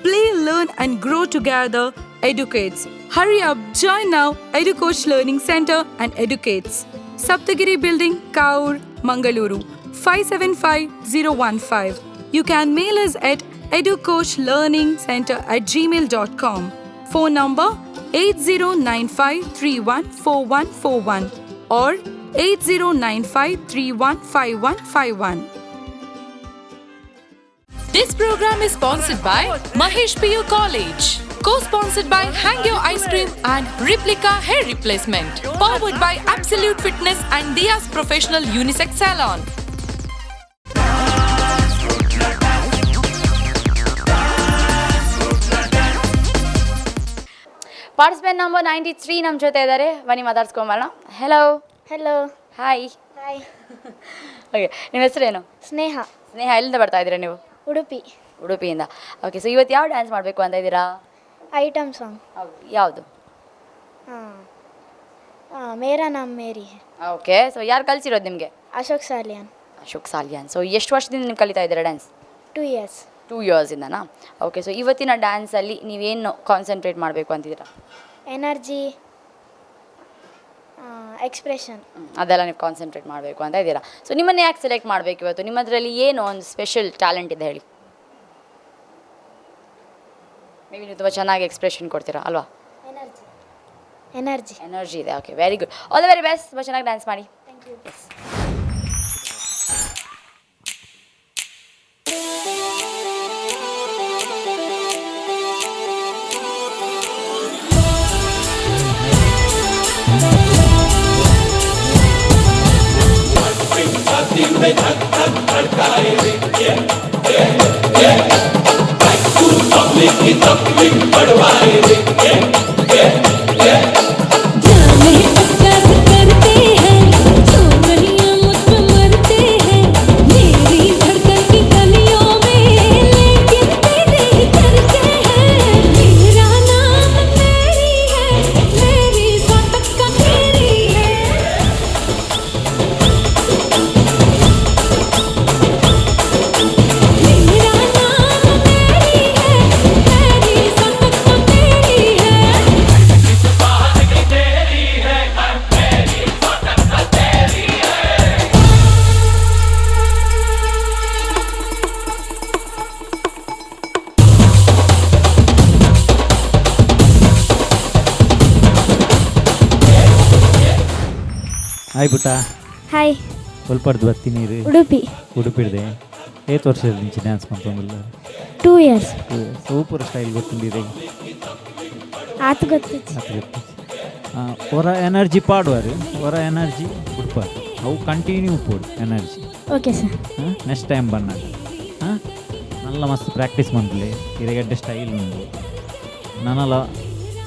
Play, Learn and Grow Together, Educates. Hurry up, join now EduCoach Learning Center and Educates. Saptagiri Building, Kaur, Mangaluru, 575015. You can mail us at educoachlearningcenter@gmail.com. Phone number 8095314141 or 8095315151. This program is sponsored by Mahesh PU College. Co-sponsored by Hangyo Ice Cream and Replica Hair Replacement. Powered by Absolute Fitness and Dia's Professional Unisex Salon. Participant number 93 ನಮ್ಮ ಜೊತೆ ಇದ್ದಾರೆ. ಬನ್ನಿ ಮಾತಾಡ್ಸ್ಕೊಂಬರೋಣ. Hello. Hello. Hi. Hi. Okay, ನಿಮ್ಮ ಹೆಸರೇನು? ಸ್ನೇಹ. ಸ್ನೇಹ, ಎಲ್ಲಿಂದ ಬರ್ತಾ ಇದ್ದೀರಾ ನೀವು? ಉಡುಪಿ. ಉಡುಪಿಯಿಂದ. ಓಕೆ, ಸೊ ಇವತ್ತು ಯಾವ ಡ್ಯಾನ್ಸ್ ಮಾಡಬೇಕು ಅಂತ ಇದ್ದೀರಾ? Item song. ಯಾವುದು? ಮೇರಾ ನಾಮ್ ಮೇರಿ. ಓಕೆ, ಸೊ ಯಾರು ಕಲಿಸಿರೋದು ನಿಮಗೆ? ಅಶೋಕ್ ಸಾಲಿಯಾನ್. ಅಶೋಕ್ ಸಾಲಿಯಾನ್. ಸೊ ಎಷ್ಟು ವರ್ಷದಿಂದ ನೀವು ಕಲಿತಾ ಇದ್ದೀರಾ ಡ್ಯಾನ್ಸ್? 2 years. 2 yearsಯಿಂದನಾ? ಓಕೆ, ಸೊ ಇವತ್ತಿನ ಡ್ಯಾನ್ಸಲ್ಲಿ ನೀವೇನು ಕಾನ್ಸಂಟ್ರೇಟ್ ಮಾಡಬೇಕು ಅಂತಿದ್ದೀರಾ? ಎನರ್ಜಿ, ಎಕ್ಸ್ಪ್ರೆಷನ್, ಅದೆಲ್ಲ ನೀವು ಕಾನ್ಸಂಟ್ರೇಟ್ ಮಾಡಬೇಕು ಅಂತ ಇದ್ದೀರಾ. ಸೊ ನಿಮ್ಮನ್ನು ಯಾಕೆ ಸೆಲೆಕ್ಟ್ ಮಾಡಬೇಕು ಇವತ್ತು? ನಿಮ್ಮದ್ರಲ್ಲಿ ಏನು ಒಂದು ಸ್ಪೆಷಲ್ ಟ್ಯಾಲೆಂಟ್ ಇದೆ ಹೇಳಿ. ಮೇ ಬಿ ನೀವು ತುಂಬ ಚೆನ್ನಾಗಿ ಎಕ್ಸ್ಪ್ರೆಷನ್ ಕೊಡ್ತೀರಾ ಅಲ್ವಾ? ಎನರ್ಜಿ ಇದೆ. Okay, very good. All the very best. ತುಂಬ ಚೆನ್ನಾಗಿ ಡ್ಯಾನ್ಸ್ ಮಾಡಿ. Thank you. ಹಾಯ್ ಪುಟ್ಟ. ಹಾಯ್. ಸ್ವಲ್ಪಡ್ದು ಬರ್ತೀನಿ ರೀ. ಉಡುಪಿಡ್ದೆ ಏತ್ ವರ್ಷದ నుంచి ಡ್ಯಾನ್ಸ್ ಮಾಡ್ಕೊಂಡಿಲ್ಲ? 2 years. Super style ಗೊತ್ತಿದ್ದೀರಿ? ಆತು ಗೊತ್ತಿತ್ತು. ಹೊರ ಎನರ್ಜಿ ಪಾಡುವಾರು, ಹೊರ ಎನರ್ಜಿ ಉಡ್ಪಾರು, ಅವು ಕಂಟಿನ್ಯೂ ಪೋಡು energy. Okay sir. Next time ಬನ್ನಾಗ ನಲ್ಲ ಮಸ್ತ್ ಪ್ರಾಕ್ಟೀಸ್ ಮಂತ್ಲೆ ಇರಗಡ್ಡೆ ಸ್ಟೈಲ್ ಉಂಡು ನನ್ನಲ್ಲ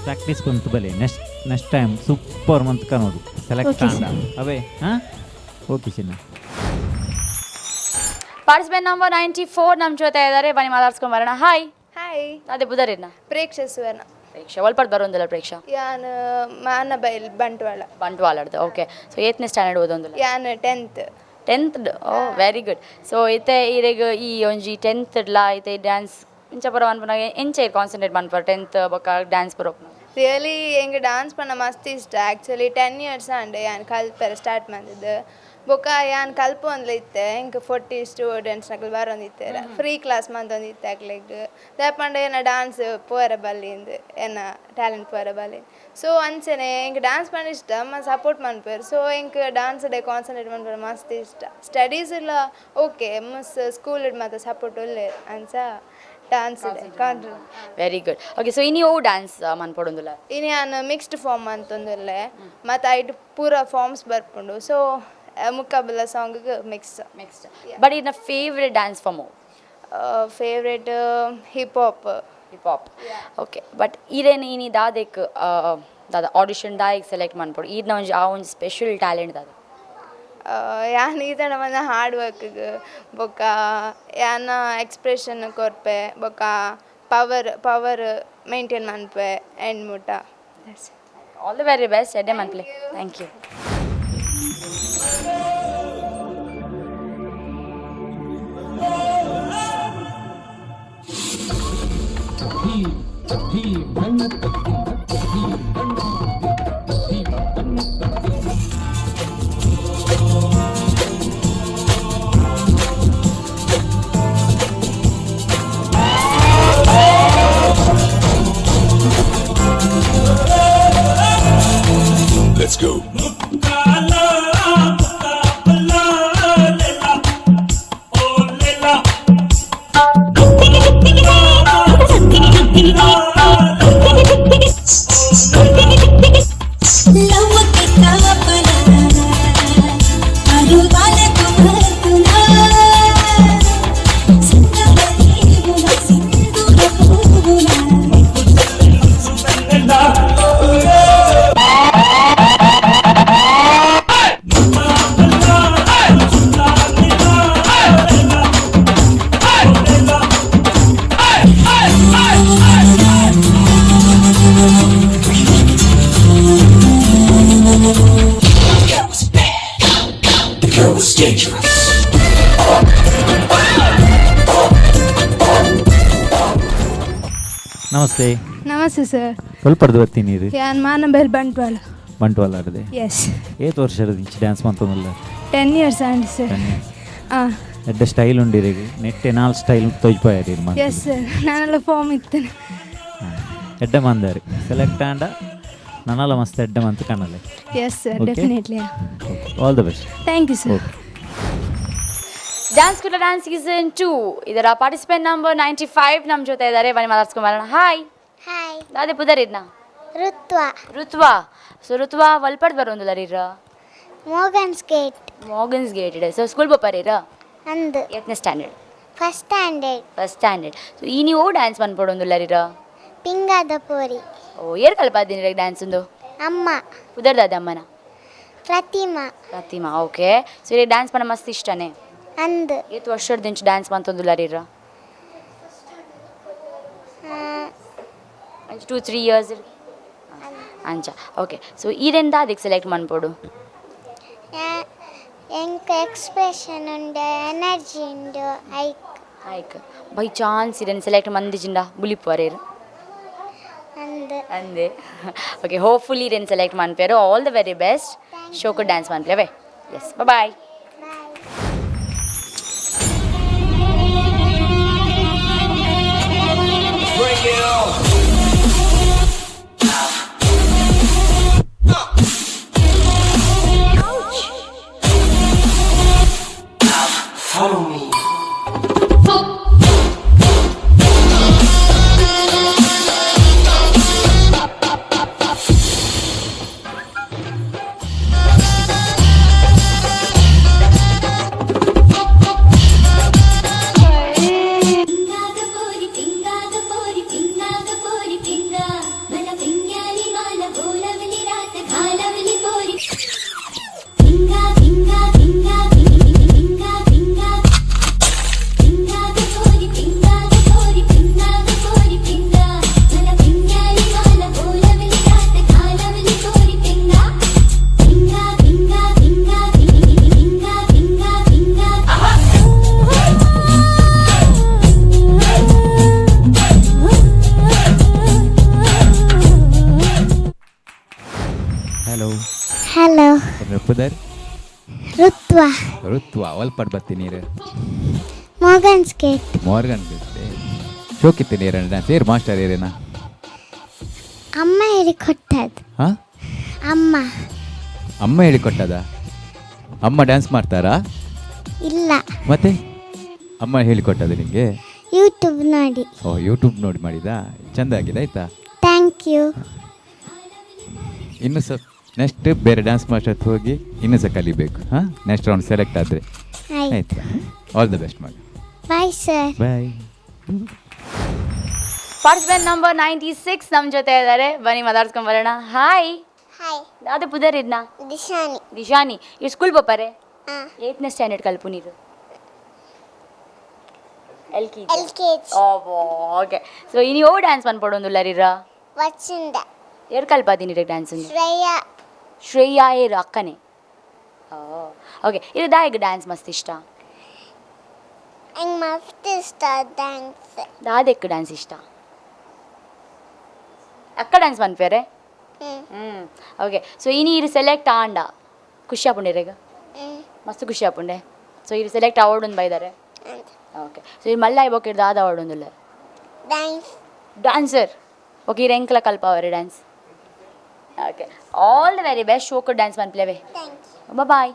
ಪ್ರಾಕ್ಟೀಸ್ ಬಂತು ಬಲೆ ನೆಕ್ಸ್ಟ್ ಟೈಮ್ ಸೂಪರ್ ಮಂತ್ಕ ನೋಡು ಸೆಲೆಕ್ಟ್ ಆಂಡ ಅವೇ. ಹಾಂ, ಓಕೆ ಚಿನ್ನ. ಪಾರ್ಟಿಸಿಪೆಂಟ್ ನಂಬರ್ 94 ನಮ್ಮ ಜೊತೆ ಇದ್ದಾರೆ. ಬನ್ನಿ ಮಾತಾಡ್ಸ್ಕೊಂಬರೋಣ. ಹಾಯ್. ಹಾಯ್. ಅದೇ ಬುಧರಿನ ಪ್ರೇಕ್ಷೆ ಸುವರ್ಣ. ಪ್ರೇಕ್ಷೆ ಒಳ್ಪಟ್ಟು ಬರೋಂದಿಲ್ಲ ಪ್ರೇಕ್ಷ? ಯಾನ್ ಮಾನಬೈಲ್ ಬಂಟ್ವಾಳದ. ಓಕೆ, ಸೊ ಏತನೇ ಸ್ಟ್ಯಾಂಡರ್ಡ್ ಓದೊಂದಿಲ್ಲ? ಯಾನ್ 10th. ಓ ವೆರಿ ಗುಡ್. ಸೊ ಇತ್ತೆ ಇರೆಗ್ ಈ ಒಂಜಿ 10th ಐತೆ ಡ್ಯಾನ್ಸ್ ಇಂಚ ಬರೋ ಅನ್ಪನಾಗ ಎಂಚೆ ಕಾನ್ಸಂಟ್ರೇಟ್ ಮಾಡ್ಪಾರ 10th ಬೊಕ್ಕ ಡ್ಯಾನ್ಸ್ ಬರೋಪ್ನ? ರಿಯಲಿ ಎಂಗೆ ಡ್ಯಾನ್ಸ್ ಪಣ್ಣ ಮಸ್ತ್ ಇಷ್ಟ. ಆ್ಯಕ್ಚುಲಿ 10 years ಅಂಡೆ ಯಾನ್ ಕಲ್ಪರ ಸ್ಟಾರ್ಟ್ ಮಾಡಿದ್ದು. ಬೊಕ ಯಾನ್ ಕಲ್ಪೊಂದ್ಲಿತ್ತೆ ಇಂಕ್ 40 ಸ್ಟೂಡೆಂಟ್ಸ್ ನಕಲ್ ಬರೋಂದಿತ್ತೆರ ಫ್ರೀ ಕ್ಲಾಸ್ ಮಂತೊಂದಿತ್ತೆ ಅಕ್ಲೆಗ್ ದಾಯಪಂಡ ಏನ ಡಾನ್ಸ್ ಪೋರೆ ಬಲ್ಲಿಂದು ಏನ ಟ್ಯಾಲೆಂಟ್ ಪೋರೆ ಬಲ್ಲಿ ಸೊ ಅಂಚನೆ ಇಂಕ್ ಡಾನ್ಸ್ ಪಂಡ ಇಷ್ಟ ಮ ಸಪೋರ್ಟ್ ಮನ್ಪೇರು ಸೊ ಇಂಕ್ ಡಾನ್ಸ್ ಡೇ ಕಾನ್ಸಂಟ್ರೇಟ್ ಮನ್ಪೇರು ಮಸ್ತ್ ಇಷ್ಟ ಸ್ಟಡೀಸ್ ಎಲ್ಲ ಓಕೆ ಮಸ್ ಸ್ಕೂಲ್ ಮಾತ್ರ ಸಪೋರ್ಟ್ ಒಳ್ಳೆ ಅಂಚ dance very good okay so ಇನಿ ಓ ಡ್ಯಾನ್ಸ್ ಮನ್ಪೊಡೊಂದುಲ್ಲ ಇನಿ ನಾನು ಮಿಕ್ಸ್ಡ್ ಫಾರ್ಮ್ ಅಂತಂದುಲ್ಲೆ ಮತ್ತು ಐಟ್ ಪೂರ ಫಾರ್ಮ್ಸ್ ಬರ್ಪುಂಡು so Muqabla song mixed but ಇನ್ನ favourite dance form favourite hip hop okay but ಇದೇನು ಇನಿ ದಾದೆಕ್ ದಾದ ಆಡಿಷನ್ ದಾಯಕ್ ಸೆಲೆಕ್ಟ್ ಮನ್ಪೊಡು ಇದನ್ನ ಒಂಜಿ ಆ ಒಂದು ಸ್ಪೆಷಲ್ ಟ್ಯಾಲೆಂಟ್ ದಾದ ಯಾನ್ ಈತನ ಬಂದ ಹಾರ್ಡ್ ವರ್ಕ್ಗೆ ಬೊಕ್ಕ ಯಾನ ಎಕ್ಸ್ಪ್ರೆಷನ್ ಕೊರ್ಪೆ ಬೊಕ್ಕ ಪವರ್ ಮೇಂಟೈನ್ ಮನ್ಪೆ ಎಂಡ್ ಮುಟ ಆಲ್ ದ ವೆರಿ ಬೆಸ್ಟ್ ಎಡ್ಡೆ ಮನ್ಪ್ಲೆ ಥ್ಯಾಂಕ್ ಯು Let's go. ನಮಸ್ತೆ. ನಮಸ್ತೆ ಸರ್. ಸ್ವಲ್ಪ ಬರ್ತೀನಿ ಇದು ಯಾನ್ ಮಾನಬೇಲ್ ಬಂಟ್ವಾಳ ಆಡದೆ. ಎಸ್. 8 ವರ್ಷದ ಇಂಚ ಡ್ಯಾನ್ಸ್ ಮಂತೊಂದುಲ್ಲ. 10 ಇಯರ್ಸ್ ಅಂಡ್ ಸರ್. ಎಡ್ಡೆ ಸ್ಟೈಲ್ ಉಂಡಿರಿಗೆ ನೆಟ್ಟೆ 4 ಸ್ಟೈಲ್ ತೊಯ್ಪಾಯರಿ ಮಂತ. Yes sir. ನಾನೆಲ್ಲ ಫಾರ್ಮ್ ಇತ್ತೇನೆ. ಎಡ್ಡೆ ಮಂದಾರಿ ಸೆಲೆಕ್ಟ್ ಆಂಡ ನನ್ನಲ್ಲ ಮಸ್ತ್ ಎಡ್ಡೆ ಮಂತ್ ಕಣ್ಣಲೆ. Yes sir definitely. All the best. Thank you sir. Dance Kudla dance season 2 ಇದರ ಪಾರ್ಟಿಸಿಪೆಂಟ್ ನಂಬರ್ 95 ನಮ್ಮ ಜೊತೆ ಇದ್ದಾರೆ. ಬನ್ನಿ ಮಾತಾಡ್ಸ್ಕೊಂಬರೋಣ. ಹಾಯ್. ಹಾಯ್. ದಾದೆ ಪುದರಿದ್ನ ಋತ್ವಾ ಸೊ ಋತ್ವಾ ವಲ್ಪಡ್ ಬರೋಂದುಲ್ಲ ರೀರ ಮೋಗನ್ಸ್ ಗೇಟ್ ಇದೆ. ಸೊ ಸ್ಕೂಲ್ ಬಪ್ಪರೀರ ಅಂದು ಎತ್ನೇ ಸ್ಟ್ಯಾಂಡರ್ಡ್ ಫಸ್ಟ್ ಸ್ಟ್ಯಾಂಡರ್ಡ್ ಸೊ ಈ ನೀವು ಡ್ಯಾನ್ಸ್ ಬಂದ್ಪಡೋಂದುಲ್ಲ ರೀರ ಪಿಂಗಾದ ಪೋರಿ ಓ ಏರ್ ಕಲ್ಪಾದಿನಿ ಡ್ಯಾನ್ಸ್ ಒಂದು ಅಮ್ಮ ಪುದರ್ದಾದ ಅಮ್ಮನ ಪ್ರತಿಮಾ ಓಕೆ ಸೊ ಇಲ್ಲಿ ಡ್ಯಾನ್ಸ್ ಪಣ ಮಸ್ತ್ ಇಷ್ಟನೇ ಅಂದು ಎಷ್ಟು ವರ್ಷದ ದಿಂಚು ಡ್ಯಾನ್ಸ್ ಬಂತಂದುಲ್ಲ ರೀರ 2-3 ಇಯರ್ಸ್ ಅಂಚ ಓಕೆ ಸೊ ಇದೆಂದ ಅದಕ್ಕೆ ಸೆಲೆಕ್ಟ್ ಮಾಡ್ಬೋಡು ಎಂಕ್ ಎಕ್ಸ್ಪ್ರೆಷನ್ ಉಂಡು ಎನರ್ಜಿ ಉಂಡು ಐಕ್ ಬೈ ಚಾನ್ಸ್ ಇದನ್ನು ಸೆಲೆಕ್ಟ್ ಮಂದಿಜಿಂದ ಬುಲಿಪುವರೇರು ಅಂದೆ ಓಕೆ ಹೋಪ್ಫುಲಿ ಇದನ್ನು ಸೆಲೆಕ್ಟ್ ಮಾಡ್ಪೇರು. All the very best. ಶೋಕು ಡ್ಯಾನ್ಸ್ ಮಾಡ್ಲೇವೆ. ಎಸ್ ಬಾಯ್. Follow me. Hello. Pudar? Ruth. ಋತ್ವ ಋತ್ವ ಒಲ್ಪಟ್ಟು ಬರ್ತೀನಿ ನೀರು ಮೋಗನ್ ಸ್ಕೇಟ್ ಮೋರ್ಗನ್ ಬಿಟ್ಟೆ ಶೋಕಿತ್ತು ನೀರನ್ನ ಡ್ಯಾನ್ಸ್ ಏರು ಮಾಸ್ಟರ್ ಏರೇನಾ ಅಮ್ಮ ಹೇಳಿಕೊಟ್ಟದ್ದು ಹಾಂ ಅಮ್ಮ ಹೇಳಿಕೊಟ್ಟದ ಅಮ್ಮ ಡ್ಯಾನ್ಸ್ ಮಾಡ್ತಾರಾ ಇಲ್ಲ ಮತ್ತೆ ಅಮ್ಮ ಹೇಳಿಕೊಟ್ಟದ ನಿಮಗೆ ಯೂಟ್ಯೂಬ್ ನೋಡಿ ಓ ಯೂಟ್ಯೂಬ್ ನೋಡಿ ಮಾಡಿದಾ ಚೆಂದ ಆಗಿದೆ ಆಯ್ತಾ ಥ್ಯಾಂಕ್ ಯು ಇನ್ನು ಸ್ವಲ್ಪ ನೆಕ್ಸ್ಟ್ ಬೇರೆ ಡ್ಯಾನ್ಸ್ ಮಾಸ್ಟರ್ ಹತ್ರ ಹೋಗಿ ಇನ್ನೂ ಸಹ ಕಲಿಬೇಕು ಹಾಂ ನೆಕ್ಸ್ಟ್ ರೌಂಡ್ ಸೆಲೆಕ್ಟ್ ಆದರೆ ಆಯ್ತಾ ಆಲ್ ದ ಬೆಸ್ಟ್ ಮಾಡಿ bye sir bye participant number 96 ನಮ್ಮ ಜೊತೆ ಇದ್ದಾರೆ, ಬನ್ನಿ ಮಾತಾಡ್ಸ್ಕೊಂಡ್ ಬರೋಣ. ಹಾಯ್ ಹಾಯ್ ದಾದ ಪುದರಿದ್ನ ದಿಶಾನಿ ಈ ಸ್ಕೂಲ್ ಪಪ್ಪರೆ 8ನೇ ಸ್ಟ್ಯಾಂಡರ್ಡ್ ಕಲ್ಪು ನೀರು LKG ಓಕೆ ಸೊ ಇನಿ ಓ ಡ್ಯಾನ್ಸ್ ಪನ್ಪಡೊಂದುಲ್ಲರಿರ ವಚಿಂದ ಏರ್ ಕಲ್ಪಾದಿನಿ ಡ್ಯಾನ್ಸ್ ಶ್ರೇಯಾ ಏರು ಅಕ್ಕನೇ ಓಕೆ ಇದು ದಾಯಿಗೆ ಡ್ಯಾನ್ಸ್ ಮಸ್ತ್ ಇಷ್ಟ ಎಂಗ್ ಮಸ್ತ್ ಇಷ್ಟ ಡ್ಯಾನ್ಸ್ ದಾದೆಕ್ ಡ್ಯಾನ್ಸ್ ಇಷ್ಟ ಅಕ್ಕ ಡ್ಯಾನ್ಸ್ ಪನ್ಪೇರೆ ಓಕೆ ಸೊ ಇನಿ ಇರು ಸೆಲೆಕ್ಟ್ ಆಂಡ ಖುಷಿ ಆಪುಂಡೆರೆಗ ಮಸ್ತ್ ಖುಷಿ ಆಪುಂಡೆ ಸೊ ಇರು ಸೆಲೆಕ್ಟ್ ಅವಾರ್ಡ್ ಒಂದು ಬೈದಾರೆ ಓಕೆ ಸೊ ಇದು ಮಲ್ಲ ಇಬೋಕೆ ದಾದ ಅವಾರ್ಡ್ ಒಂದಿಲ್ಲ ಡ್ಯಾನ್ಸರ್ ಓಕೆ ಇರು ಎಂಕ್ಲ ಕಲ್ಪ ಅವರೇ dance okay all the very best ಶೋಕು ಡ್ಯಾನ್ಸ್ ಪನ್ಪ್ಲೇವೆ ಬಾಯ್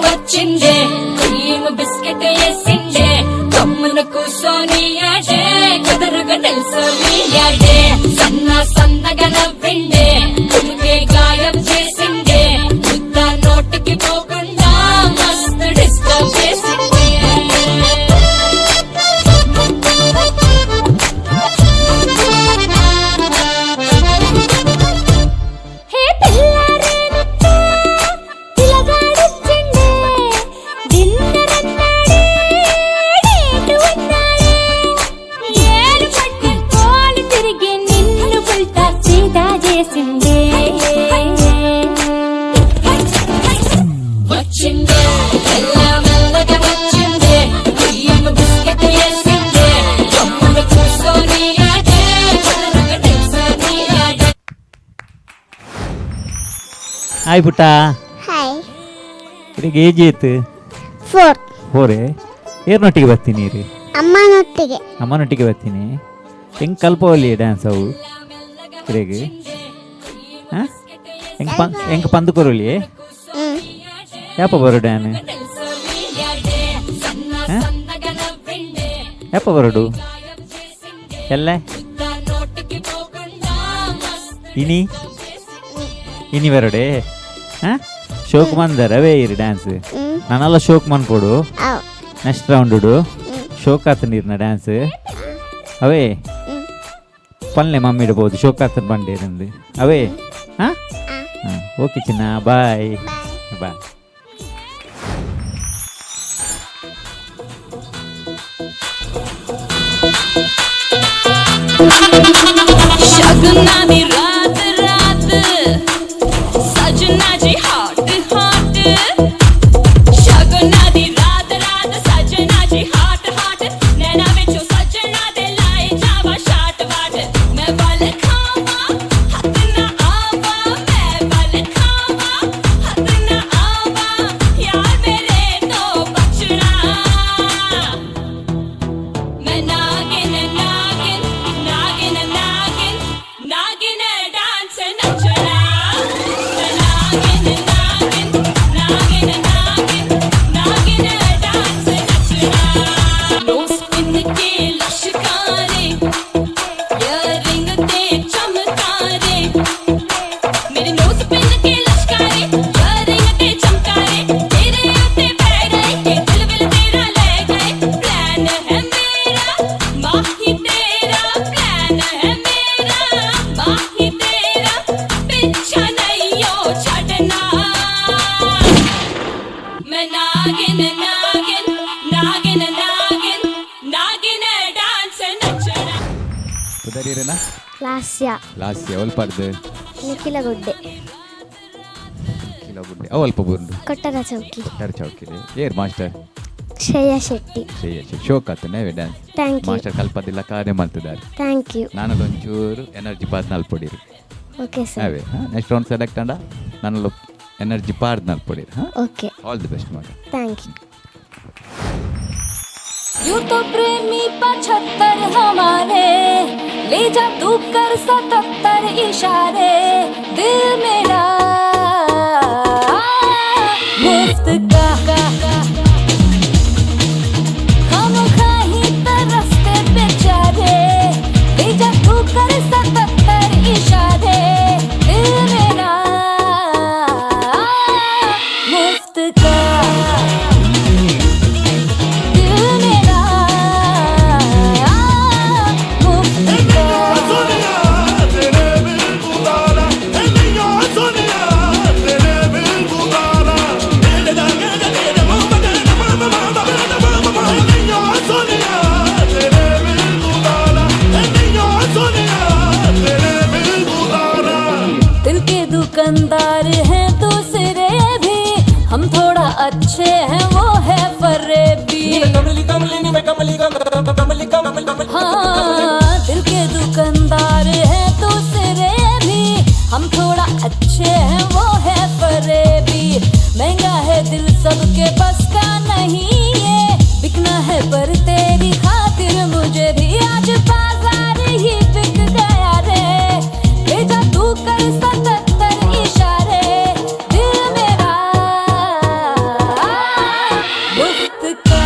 వచ్చిందే క్రీమ్ బిస్కెట్ వేసిందే కమ్మున కూసోనియాడే కుదరగా తెలుసోనియాడే సన్నగా నవ్విండే తుమ్కే గాయం చేసిందే ముద్ద నోటికి పోకుండా మస్తు డిస్టర్బ్ చేసిందే హే పిల్లారేనక్క పిలగాడొచ్చిండే దిన్నరన్నాడే డేటు ఉన్నాడే ఏలు పట్టు కోలు తిరిగి నిన్ను పుల్టా సీదా చేసిందే వచ్చిందే మెల్లగా వచ్చిందే బియ్యం బిస్కెట్ వేసిందే కమ్మున కూసోనియాడే కుదరగా తెలుసోనియాడే ಹಾಯ್ ಪುಟ್ಟ ಹಾಯ್ ಇದಕ್ಕೆ ಏಜ್ ಏತು 4 ಏರ್ನೊಟ್ಟಿಗೆ ಬರ್ತೀನಿ ರೀ ಅಮ್ಮನೊಟ್ಟಿಗೆ ಅಮ್ಮನೊಟ್ಟಿಗೆ ಬರ್ತೀನಿ ಹೆಂಗೆ ಕಲ್ಪವಲ್ಲಿ ಡ್ಯಾನ್ಸ್ ಅವು ಇರೆಗೆ ಹಾಂ ಹೆಂಗೆ ಪಂದು ಕೊರಲಿ ಯಾಪ ಬರೋ ಡ್ಯಾನ್ ಹಾಂ ಯಾಪ ಬರೋಡು ಎಲ್ಲ ಇನಿ ಬರೋಡೆ ಹಾಂ ಶೋಕ್ ಮಂದರವೇ ಇರಿ ಡ್ಯಾನ್ಸ್ ನಾನೆಲ್ಲ ಶೋಕ್ ಮನ್ಕೊಡು ನೆಕ್ಸ್ಟ್ ರೌಂಡು ಶೋಕ್ ಆತನ ಇರ್ನ ಡ್ಯಾನ್ಸ್ ಅವೇ ಪಲ್ಲೆ ಮಮ್ಮಿ ಇಡಬಹುದು ಶೋಕ್ ಆತನ ಬಂಡೆ ನಂದು ಅವೇ ಹಾಂ ಹಾಂ ಓಕೆ ಚಿನ್ನ ಬಾಯ್ ಬಾಯ್ शगुना दी रात रात सजना जी हॉट हॉट शगुना दी रात रात सजना जी हॉट हॉट नैना विचों सजना दे लाए जावा शाट वाट मैं बल खावा हथ ना आवा मैं बल खावा हथ ना आवा यार मेरे तो बचना मैं नागिन नागिन नागिन नागिन नागिन डांस नचना ಪುದರಿರನ ಲಾಸ್ಯ ಒಲ್ಪರ್ದು ನಿಖಿಲಗುಡ್ಡೆ ಕಿಲಗುಡ್ಡೆ ಅಲ್ಪ ಬುಂಡು ಕೊಟ್ಟರ ಚೌಕಿ ಚೌಕಿದೆ ಏರ್ ಮಾಸ್ಟರ್ ಶ್ರೇಯಾ ಶೆಟ್ಟಿ ಶೋಕ್ ಆತು ನೇವೆ ಡ್ಯಾನ್ಸ್ ಥ್ಯಾಂಕ್ ಯು ಮಾಸ್ಟರ್ ಕಲ್ಪದಿಲ್ಲ ಕಾರ್ಯ ಮಾಡ್ತಿದ್ದಾರೆ ಥ್ಯಾಂಕ್ ಯು ನಾನದೊಂಚೂರು ಎನರ್ಜಿ ಪಾರ್ದ್ ನಲ್ಪೊಡಿರಿ ಓಕೆ ಸರ್ ಅವೇ ನೆಕ್ಸ್ಟ್ ರೌಂಡ್ ಸೆಲೆಕ್ಟ್ ಅಂಡ ನನ್ನಲು ಎನರ್ಜಿ ಪಾರ್ದ್ ನಲ್ಪೊಡಿರಿ ಓಕೆ ಆಲ್ ದಿ ಬೆಸ್ಟ್ ಮಗ ಥ್ಯಾಂಕ್ ಯು यूं तो प्रेमी 75 हमारे ले जा तू कर 77 इशारे दिल मेरा मुफ्त का हम खाही तरसते बेचारे ले जा तू कर 77 इशारे दिल मेरा मुफ्त का दुकानदार हैं दूसरे भी हम थोड़ा अच्छे हैं वो है फरेबी हाँ दिल के दुकानदार हैं दूसरे भी हम थोड़ा अच्छे हैं वो है फरेबी महंगा है दिल सबके बस का नहीं है बिकना है पर तेरी खातिर मुझे भी आज बाजार ही बिक गया रे भेजा तू कर 77 इशारे दिल मेरा मुफ्त का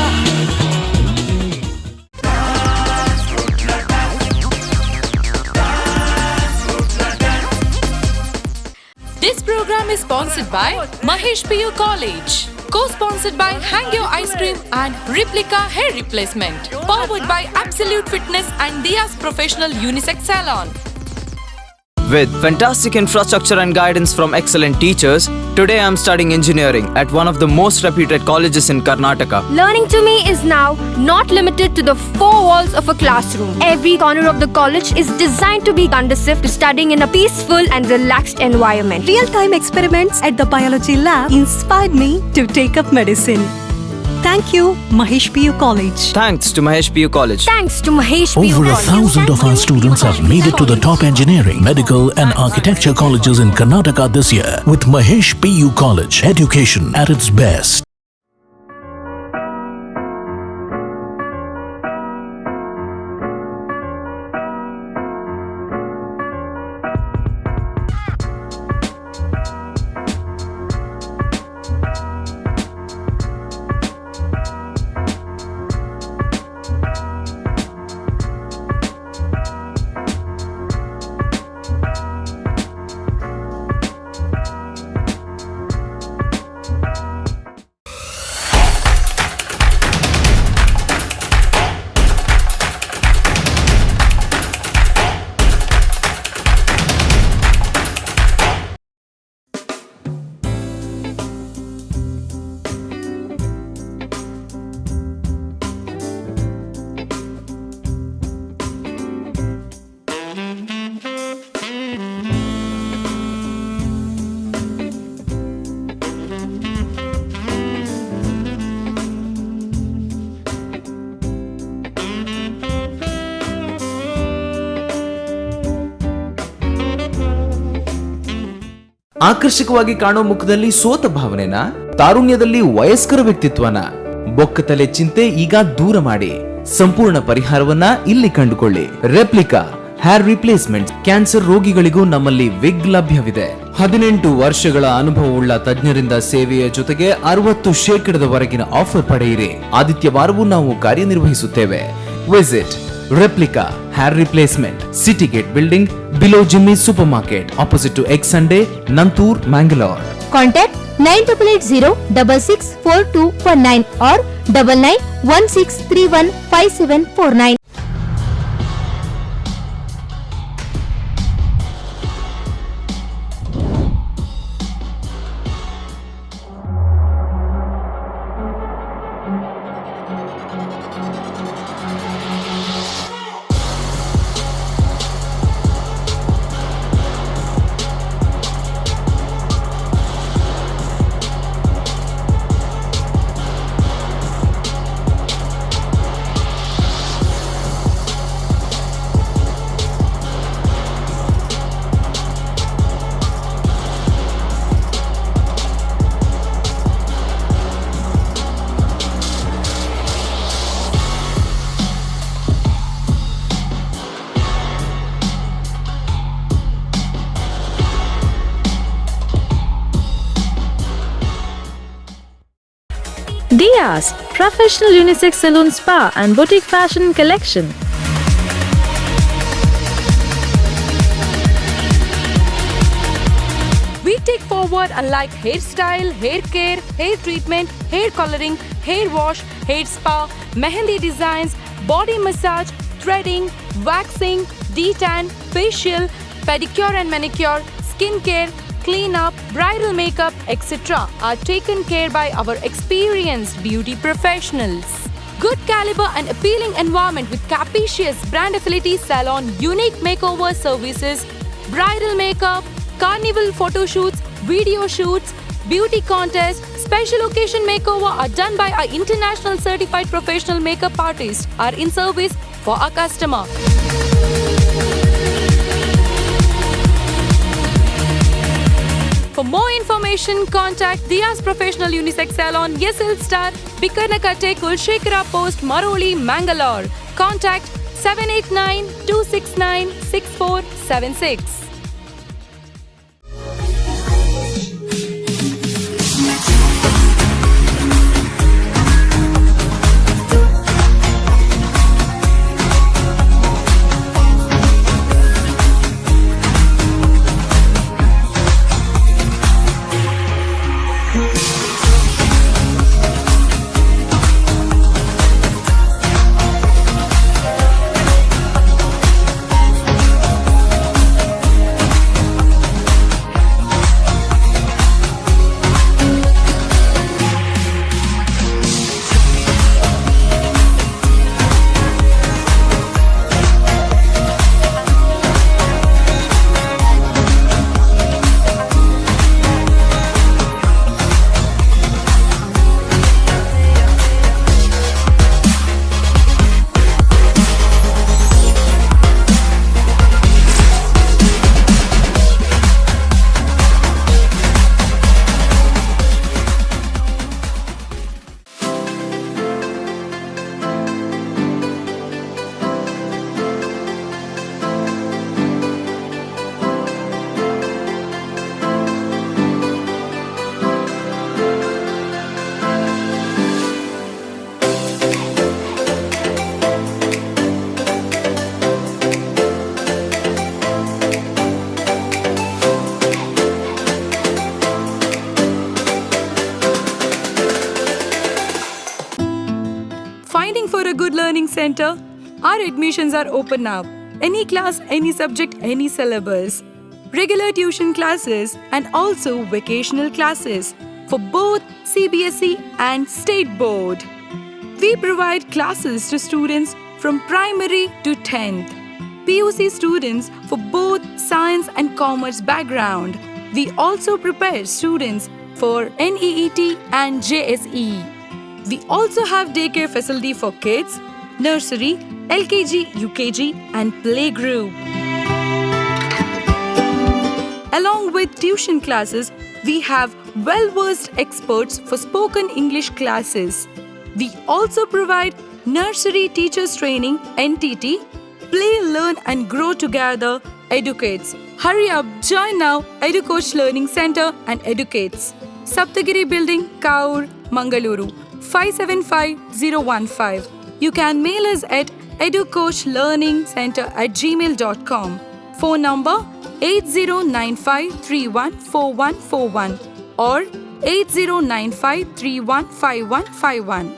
This program is sponsored by Mahesh PU College. Co-sponsored by Hangyo Ice Cream and Replica Hair Replacement. Powered by Absolute Fitness and Dia's Professional Unisex Salon. With fantastic infrastructure and guidance from excellent teachers, today I am studying engineering at one of the most reputed colleges in Karnataka. Learning to me is now not limited to the four walls of a classroom. Every corner of the college is designed to be conducive to studying in a peaceful and relaxed environment. Real-time experiments at the biology lab inspired me to take up medicine. Thank you, Mahesh PU College. Thanks to Mahesh PU College. Thanks to Mahesh PU Over College. 1,000 of our students have made it to the top engineering, medical and architecture colleges in Karnataka this year with Mahesh PU College. Education at its best. ಆಕರ್ಷಕವಾಗಿ ಕಾಣೋ ಮುಖದಲ್ಲಿ ಸೋತ ಭಾವನೆನ, ತಾರುಣ್ಯದಲ್ಲಿ ವಯಸ್ಕರ ವ್ಯಕ್ತಿತ್ವನ, ಬೊಕ್ಕತಲೆ ಚಿಂತೆ ಈಗ ದೂರ ಮಾಡಿ ಸಂಪೂರ್ಣ ಪರಿಹಾರವನ್ನ ಇಲ್ಲಿ ಕಂಡುಕೊಳ್ಳಿ. Replica hair replacement. ಕ್ಯಾನ್ಸರ್ ರೋಗಿಗಳಿಗೂ ನಮ್ಮಲ್ಲಿ ವಿಗ್ ಲಭ್ಯವಿದೆ. 18 ವರ್ಷಗಳ ಅನುಭವವುಳ್ಳ ತಜ್ಞರಿಂದ ಸೇವೆಯ ಜೊತೆಗೆ 60% ಆಫರ್ ಪಡೆಯಿರಿ. ಆದಿತ್ಯವಾರವೂ ನಾವು ಕಾರ್ಯನಿರ್ವಹಿಸುತ್ತೇವೆ. Visit Replica Hair Replacement, City Gate Building, below Jimmy Supermarket, opposite to Egg Sunday, Nantur, Mangalore. Contact 9880664249 or 9916315749. Diaz, professional unisex salon spa and boutique fashion collection. We take forward unlike hairstyle, hair care, hair treatment, hair coloring, hair wash, hair spa, mehendi designs, body massage, threading, waxing, detan, facial, pedicure and manicure, skin care, cleanup, bridal makeup, etc. are taken care by our experienced beauty professionals. Good caliber and appealing environment with capacious brand affinity salon, unique makeover services, bridal makeup, carnival photo shoots, video shoots, beauty contests, special occasion makeover are done by our international certified professional makeup artists are in service for our customer. For more information, contact Diaz Professional Unisex Salon, Yesel Star, Bikarnakate, Kulshekara Post, Maroli, Mangalore. Contact 789-269-6476. Finding for a good learning center? Our admissions are open now. Any class, any subject, any syllabus. Regular tuition classes and also vocational classes for both CBSE and State Board. We provide classes to students from primary to 10th. PUC students for both science and commerce background. We also prepare students for NEET and JSE. We also have daycare facility for kids, nursery, LKG, UKG and playgroup. Along with tuition classes, we have well-versed experts for spoken English classes. We also provide nursery teachers training, NTT, Play, Learn and Grow Together, Educates. Hurry up, join now, EduCoach Learning Center and Educates. Saptagiri Building, Kaur, Mangaluru. 575015. You can mail us at educoachlearningcenter@gmail.com. Phone number 8095314141 or 8095315151.